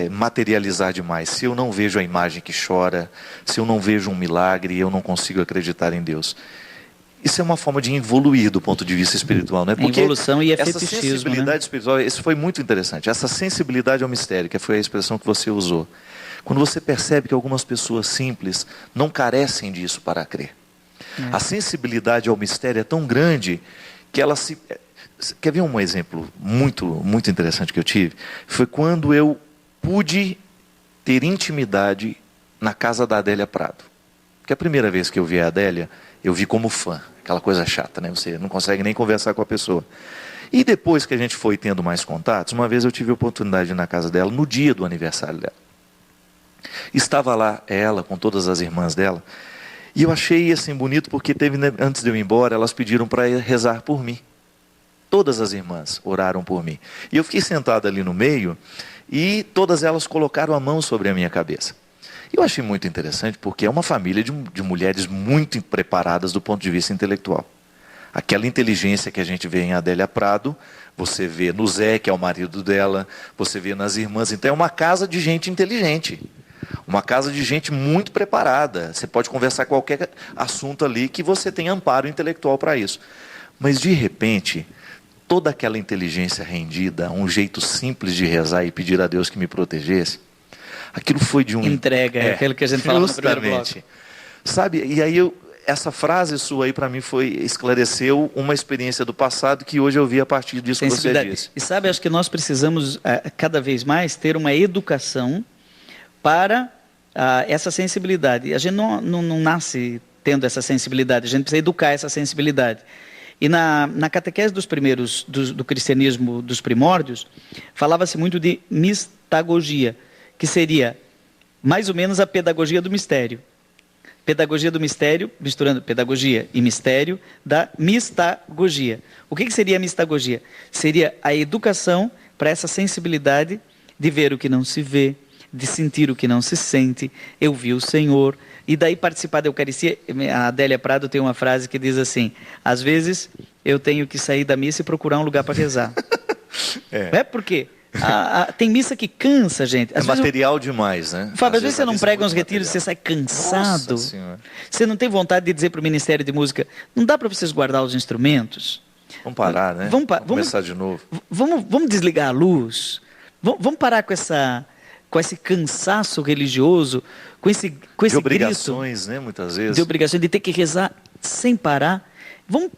materializar demais, se eu não vejo a imagem que chora, se eu não vejo um milagre, eu não consigo acreditar em Deus. Isso é uma forma de evoluir do ponto de vista espiritual, né? Porque evolução e essa fetichismo, sensibilidade né? espiritual, isso foi muito interessante. Essa sensibilidade ao mistério, que foi a expressão que você usou. Quando você percebe que algumas pessoas simples não carecem disso para crer. A sensibilidade ao mistério é tão grande que ela se... Quer ver um exemplo muito interessante que eu tive? Foi quando eu pude ter intimidade na casa da Adélia Prado. Porque a primeira vez que eu vi a Adélia, eu vi como fã. Aquela coisa chata, né? Você não consegue nem conversar com a pessoa. E depois que a gente foi tendo mais contatos, uma vez eu tive a oportunidade de ir na casa dela, no dia do aniversário dela. Estava lá ela, com todas as irmãs dela, e eu achei assim bonito porque teve, antes de eu ir embora, elas pediram para rezar por mim. Todas as irmãs oraram por mim. E eu fiquei sentado ali no meio, e todas elas colocaram a mão sobre a minha cabeça. Eu achei muito interessante porque é uma família de mulheres muito preparadas do ponto de vista intelectual. Aquela inteligência que a gente vê em Adélia Prado, você vê no Zé, que é o marido dela, você vê nas irmãs. Então é uma casa de gente inteligente. Uma casa de gente muito preparada. Você pode conversar qualquer assunto ali que você tem amparo intelectual para isso. Mas de repente, toda aquela inteligência rendida, um jeito simples de rezar e pedir a Deus que me protegesse, aquilo foi de um... Entrega, aquilo que a gente falava no primeiro bloco. Sabe, e aí essa frase sua aí para mim esclareceu uma experiência do passado que hoje eu vi a partir disso que você disse. E sabe, acho que nós precisamos cada vez mais ter uma educação para essa sensibilidade. A gente não nasce tendo essa sensibilidade, a gente precisa educar essa sensibilidade. E na catequese dos primeiros, do cristianismo dos primórdios, falava-se muito de mistagogia, que seria mais ou menos a pedagogia do mistério. Pedagogia do mistério, misturando pedagogia e mistério, da mistagogia. O que seria a mistagogia? Seria a educação para essa sensibilidade de ver o que não se vê, de sentir o que não se sente. Eu vi o Senhor. E daí participar da Eucaristia. A Adélia Prado tem uma frase que diz assim: às vezes eu tenho que sair da missa e procurar um lugar para rezar. Por quê? Tem missa que cansa, gente. É material demais, né? Fábio, às vezes você não prega uns retiros e você sai cansado. Você não tem vontade de dizer para o Ministério de Música: não dá para vocês guardar os instrumentos? Vamos parar, né? Vamos começar de novo. Vamos desligar a luz? Vamos parar com esse cansaço religioso, com esse de obrigações, né? Muitas vezes. De obrigações, de ter que rezar sem parar. Vamos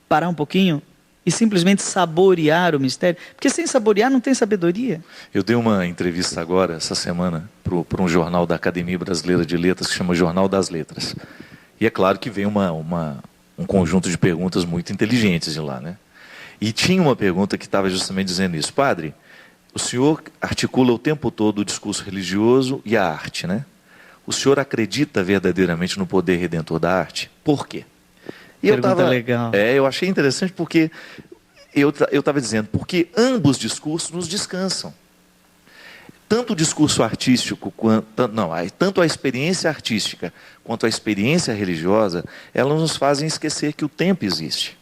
parar um pouquinho e simplesmente saborear o mistério, porque sem saborear não tem sabedoria. Eu dei uma entrevista agora, essa semana, para um jornal da Academia Brasileira de Letras, que chama Jornal das Letras. E é claro que vem um conjunto de perguntas muito inteligentes de lá, né? E tinha uma pergunta que estava justamente dizendo isso: padre, o senhor articula o tempo todo o discurso religioso e a arte, né? O senhor acredita verdadeiramente no poder redentor da arte? Por quê? E legal. Eu achei interessante porque eu estava dizendo, porque ambos discursos nos descansam. Tanto o discurso artístico, tanto a experiência artística quanto a experiência religiosa, elas nos fazem esquecer que o tempo existe.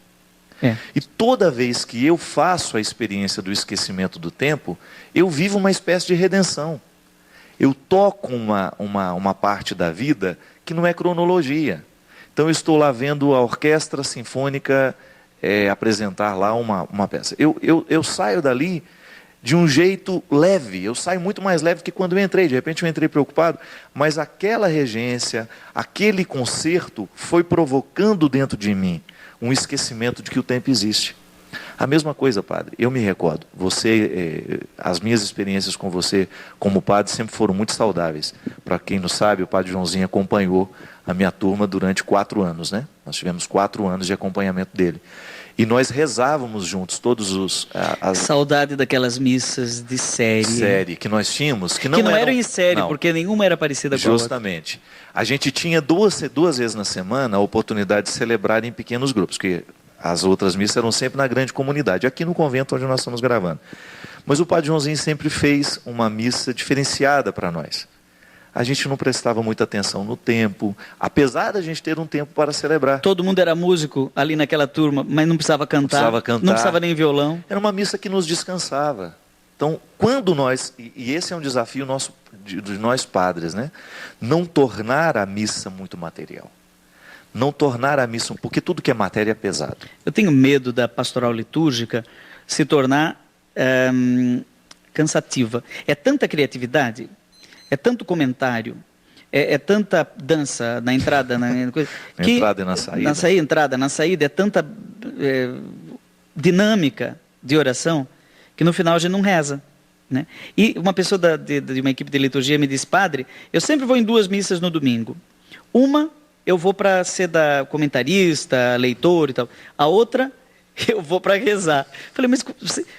E toda vez que eu faço a experiência do esquecimento do tempo, eu vivo uma espécie de redenção. Eu toco uma parte da vida que não é cronologia. Então eu estou lá vendo a Orquestra Sinfônica apresentar lá uma peça. Eu saio dali de um jeito leve, eu saio muito mais leve que quando eu entrei. De repente eu entrei preocupado, mas aquela regência, aquele concerto foi provocando dentro de mim um esquecimento de que o tempo existe. A mesma coisa, padre, eu me recordo, as minhas experiências com você como padre sempre foram muito saudáveis. Para quem não sabe, o padre Joãozinho acompanhou a minha turma durante 4 anos, né? Nós tivemos 4 anos de acompanhamento dele. E nós rezávamos juntos todos os... Saudade daquelas missas de série. Que nós tínhamos. Que não eram em série, porque nenhuma era parecida com a outra. Justamente. A gente tinha duas vezes na semana a oportunidade de celebrar em pequenos grupos, porque as outras missas eram sempre na grande comunidade, aqui no convento onde nós estamos gravando. Mas o padre Joãozinho sempre fez uma missa diferenciada para nós. A gente não prestava muita atenção no tempo, apesar da gente ter um tempo para celebrar. Todo mundo era músico ali naquela turma, mas não precisava cantar. Não precisava nem violão. Era uma missa que nos descansava. Então, quando nós, e esse é um desafio nosso, de nós padres, né? Não tornar a missa muito material. Não tornar a missa, porque tudo que é matéria é pesado. Eu tenho medo da pastoral litúrgica se tornar cansativa. É tanta criatividade é tanto comentário, é tanta dança na entrada, na coisa, na entrada e na saída. Na saída, é tanta dinâmica de oração, que no final a gente não reza. Né? E uma pessoa de uma equipe de liturgia me disse: padre, eu sempre vou em 2 missas no domingo. Uma, eu vou para ser comentarista, leitor e tal. A outra, eu vou para rezar. Falei, mas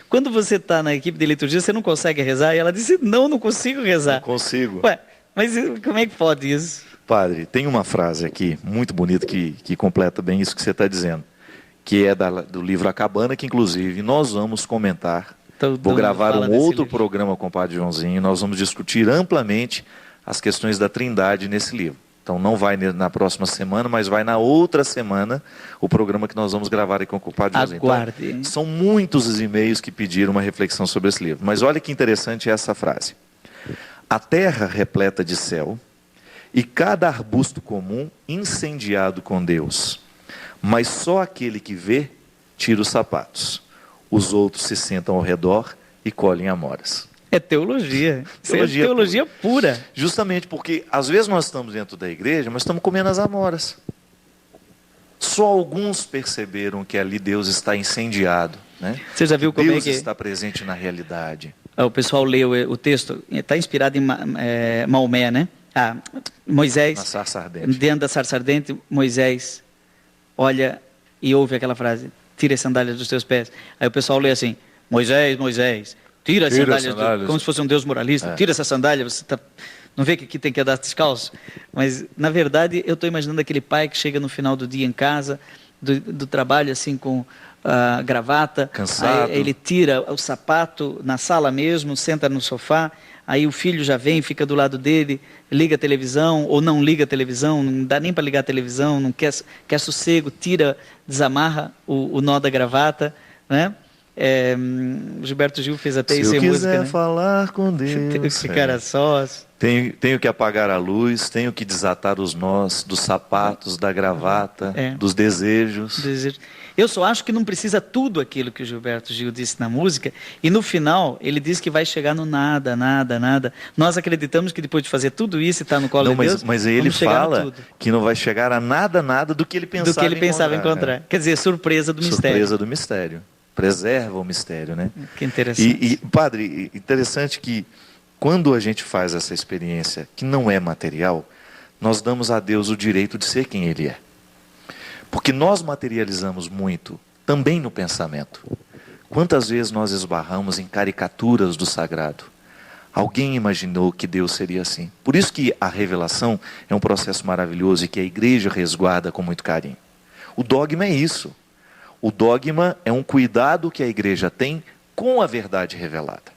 quando você está na equipe de liturgia, você não consegue rezar? E ela disse: não consigo rezar. Não consigo. Ué, mas como é que pode isso? Padre, tem uma frase aqui, muito bonita, que completa bem isso que você está dizendo, que é do livro A Cabana, que inclusive nós vamos comentar. Vou gravar um outro programa com o Padre Joãozinho, nós vamos discutir amplamente as questões da Trindade nesse livro. Então não vai na próxima semana, mas vai na outra semana o programa que nós vamos gravar aí com o Padre Joãozinho. Aguarde. Então, são muitos os e-mails que pediram uma reflexão sobre esse livro. Mas olha que interessante essa frase. A terra repleta de céu e cada arbusto comum incendiado com Deus. Mas só aquele que vê tira os sapatos. Os outros se sentam ao redor e colhem amoras. É teologia. Teologia pura. Justamente porque, às vezes, nós estamos dentro da igreja, mas estamos comendo as amoras. Só alguns perceberam que ali Deus está incendiado. Né? Você já viu como Deus é que está presente na realidade. O pessoal leu o texto, está inspirado em Maomé, né? Moisés, na sarça ardente. Dentro da sarça ardente, Moisés olha e ouve aquela frase: tira as sandálias dos teus pés. Aí o pessoal lê assim: Moisés, tira as sandálias, como se fosse um Deus moralista. Tira essa sandália, você não vê que aqui tem que andar descalço? Mas, na verdade, eu estou imaginando aquele pai que chega no final do dia em casa, do trabalho, assim, com a gravata. Cansado. Aí ele tira o sapato na sala mesmo, senta no sofá. Aí o filho já vem, fica do lado dele, liga a televisão ou não liga a televisão, não dá nem para ligar a televisão, não quer sossego, desamarra o nó da gravata, né? Gilberto Gil fez até isso em música. Se eu quiser falar com Deus, tenho que ficar a sós. Tenho que apagar a luz, tenho que desatar os nós dos sapatos, da gravata, dos desejos. Eu só acho que não precisa tudo aquilo que o Gilberto Gil disse na música, e no final ele diz que vai chegar no nada. Nós acreditamos que depois de fazer tudo isso e estar no colo de Deus, mas ele fala que não vai chegar a nada do que ele pensava encontrar. Quer dizer, surpresa do mistério. Surpresa do mistério. Preserva o mistério, né? Que interessante. Padre, interessante que quando a gente faz essa experiência que não é material, nós damos a Deus o direito de ser quem Ele é. Porque nós materializamos muito, também no pensamento. Quantas vezes nós esbarramos em caricaturas do sagrado? Alguém imaginou que Deus seria assim. Por isso que a revelação é um processo maravilhoso e que a igreja resguarda com muito carinho. O dogma é isso. O dogma é um cuidado que a igreja tem com a verdade revelada.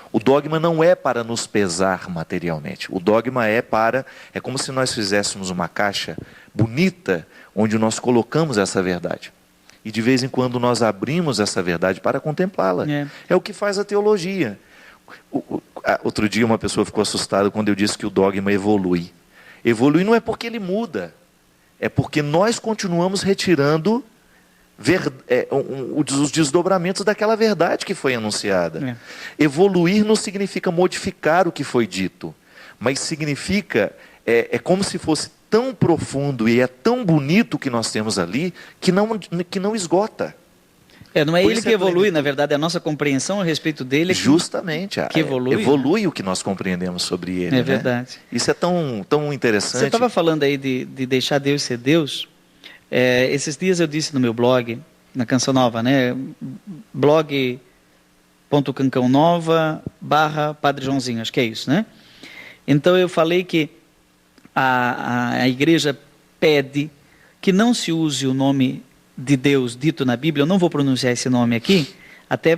O dogma não é para nos pesar materialmente. O dogma é como se nós fizéssemos uma caixa bonita, onde nós colocamos essa verdade. E de vez em quando nós abrimos essa verdade para contemplá-la. É o que faz a teologia. Outro dia uma pessoa ficou assustada quando eu disse que o dogma evolui. Evolui não é porque ele muda, é porque nós continuamos retirando os desdobramentos daquela verdade que foi anunciada. Evoluir não significa modificar o que foi dito, mas significa, é como se fosse tão profundo e é tão bonito o que nós temos ali, que não esgota. Não é ele que evolui, na verdade, é a nossa compreensão a respeito dele justamente que evolui. Evolui o que nós compreendemos sobre ele. É verdade. Isso é tão interessante. Você estava falando aí de deixar Deus ser Deus. Esses dias eu disse no meu blog, na Canção Nova, né? blog.cancãonova/Padre Joãozinho, acho que é isso, né? Então eu falei que a igreja pede que não se use o nome de Deus dito na Bíblia. Eu não vou pronunciar esse nome aqui, até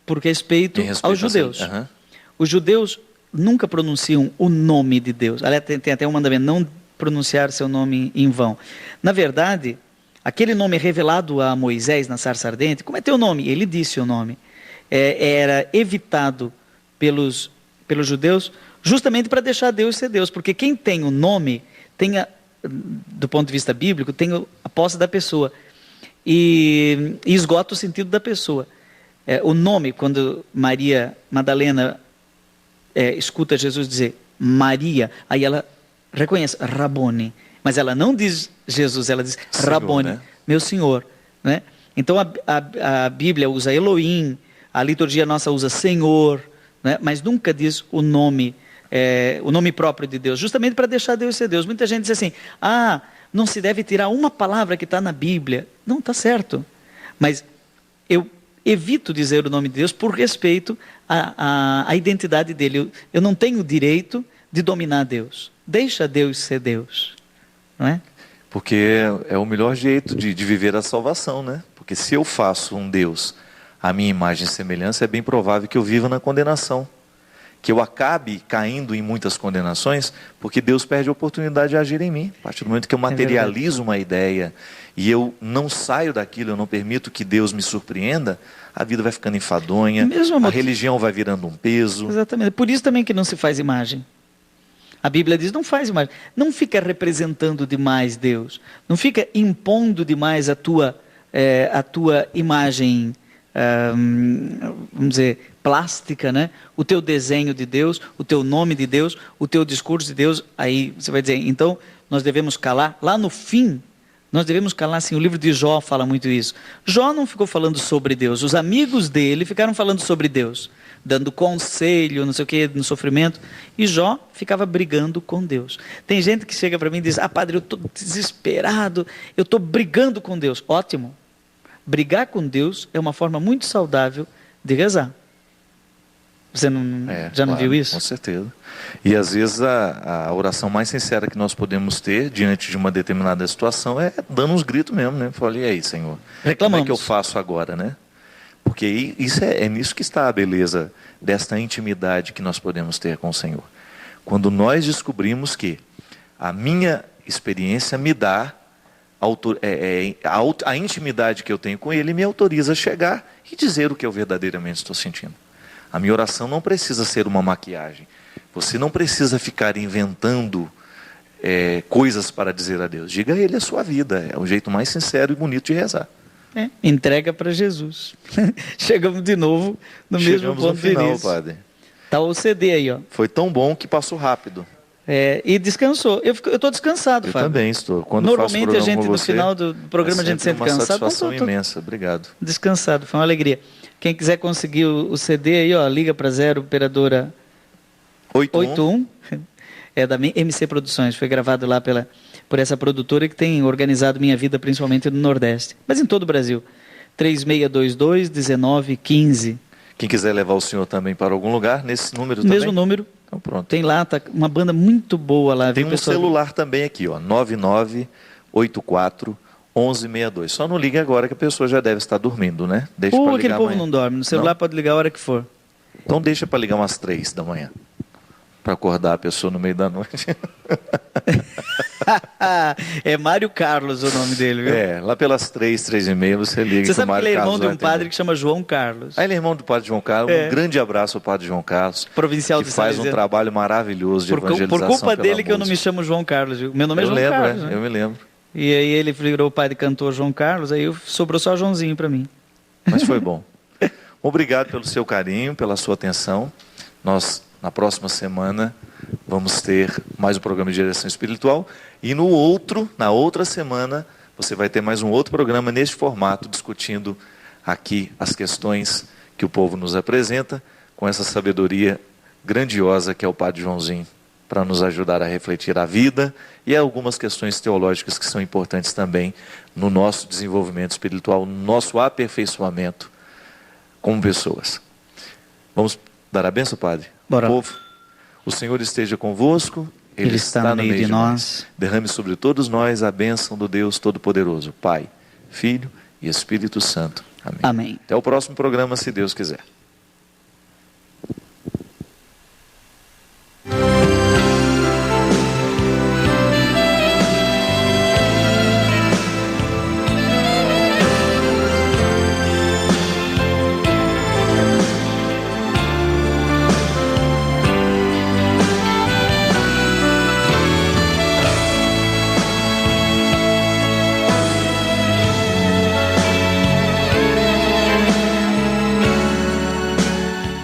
por respeito aos judeus. Os judeus nunca pronunciam o nome de Deus. Aliás, tem até um mandamento: não pronunciar seu nome em vão. Na verdade, aquele nome revelado a Moisés na sarça ardente, como é teu nome? Ele disse o nome. Era evitado pelos judeus justamente para deixar Deus ser Deus, porque quem tem o nome, do ponto de vista bíblico, tem a posse da pessoa e esgota o sentido da pessoa. O nome, quando Maria Madalena escuta Jesus dizer Maria, aí ela reconhece Rabone, mas ela não diz Jesus, ela diz Senhor, Rabone, né? meu Senhor, né? Então a Bíblia usa Elohim, a liturgia nossa usa Senhor, né? Mas nunca diz o nome próprio de Deus, justamente para deixar Deus ser Deus. Muita gente diz assim, não se deve tirar uma palavra que está na Bíblia. Não, está certo, mas eu evito dizer o nome de Deus por respeito à identidade dele. Eu não tenho o direito de dominar Deus. Deixa Deus ser Deus, não é? Porque é o melhor jeito de viver a salvação, né? Porque se eu faço um Deus à minha imagem e semelhança, é bem provável que eu viva na condenação. Que eu acabe caindo em muitas condenações, porque Deus perde a oportunidade de agir em mim. A partir do momento que eu materializo uma ideia e eu não saio daquilo, eu não permito que Deus me surpreenda, a vida vai ficando enfadonha, a religião vai virando um peso. Exatamente. Por isso também que não se faz imagem. A Bíblia diz, não faz imagem. Não fica representando demais Deus. Não fica impondo demais a tua imagem, vamos dizer, plástica, né? O teu desenho de Deus, o teu nome de Deus, o teu discurso de Deus. Aí você vai dizer, então nós devemos calar. Lá no fim, nós devemos calar, assim, o livro de Jó fala muito isso. Jó não ficou falando sobre Deus, os amigos dele ficaram falando sobre Deus, dando conselho, não sei o que, no sofrimento, e Jó ficava brigando com Deus. Tem gente que chega para mim e diz, padre, eu estou desesperado, eu estou brigando com Deus. Ótimo. Brigar com Deus é uma forma muito saudável de rezar. Você já não viu isso? Com certeza. E às vezes a oração mais sincera que nós podemos ter diante de uma determinada situação é dando uns gritos mesmo, né? Falei, e aí, Senhor? Reclamamos. Como é que eu faço agora, né? Porque isso é nisso que está a beleza desta intimidade que nós podemos ter com o Senhor. Quando nós descobrimos que a minha experiência me dá a intimidade que eu tenho com Ele me autoriza a chegar e dizer o que eu verdadeiramente estou sentindo. A minha oração não precisa ser uma maquiagem. Você não precisa ficar inventando coisas para dizer a Deus. Diga a Ele a sua vida. É o jeito mais sincero e bonito de rezar. Entrega para Jesus. Chegamos de novo no mesmo ponto de início. Padre. Está o CD aí, ó. Foi tão bom que passou rápido. E descansou. Eu estou descansado, Fábio. Eu também estou. Quando normalmente a gente, no final do programa, a gente sempre cansado. Uma satisfação imensa. Obrigado. Descansado, foi uma alegria. Quem quiser conseguir o CD aí, ó, liga para 0, operadora 81. É da MC Produções. Foi gravado lá por essa produtora que tem organizado minha vida, principalmente no Nordeste. Mas em todo o Brasil. 3622-1915. Quem quiser levar o senhor também para algum lugar, nesse número também? Mesmo número. Então pronto. Tem lá, tá uma banda muito boa lá. Tem um celular também aqui, ó, 9984-1162. Só não liga agora que a pessoa já deve estar dormindo, né? Deixa para ligar aquele povo amanhã. não dorme. No celular pode ligar a hora que for. Então deixa para ligar umas 3 da manhã. Para acordar a pessoa no meio da noite. É Mário Carlos o nome dele, viu? Lá pelas 3h30 você liga. Você sabe que ele é irmão de um padre que chama João Carlos. Ele é irmão do padre João Carlos. Um grande abraço ao padre João Carlos. Provincial que faz um trabalho maravilhoso de evangelização. Por culpa dele que eu não me chamo João Carlos, viu? Meu nome é João Carlos. Eu me lembro. E aí ele virou o padre cantor João Carlos, aí sobrou só Joãozinho para mim. Mas foi bom. Obrigado pelo seu carinho, pela sua atenção. Nós, na próxima semana, vamos ter mais um programa de direção espiritual. E na outra semana, você vai ter mais um outro programa neste formato, discutindo aqui as questões que o povo nos apresenta, com essa sabedoria grandiosa que é o Padre Joãozinho, para nos ajudar a refletir a vida e algumas questões teológicas que são importantes também no nosso desenvolvimento espiritual, no nosso aperfeiçoamento como pessoas. Vamos dar a bênção, Padre? Bora. Povo, o Senhor esteja convosco. Ele está no meio de nós. Derrame sobre todos nós a bênção do Deus Todo-Poderoso, Pai, Filho e Espírito Santo. Amém. Amém. Até o próximo programa, se Deus quiser.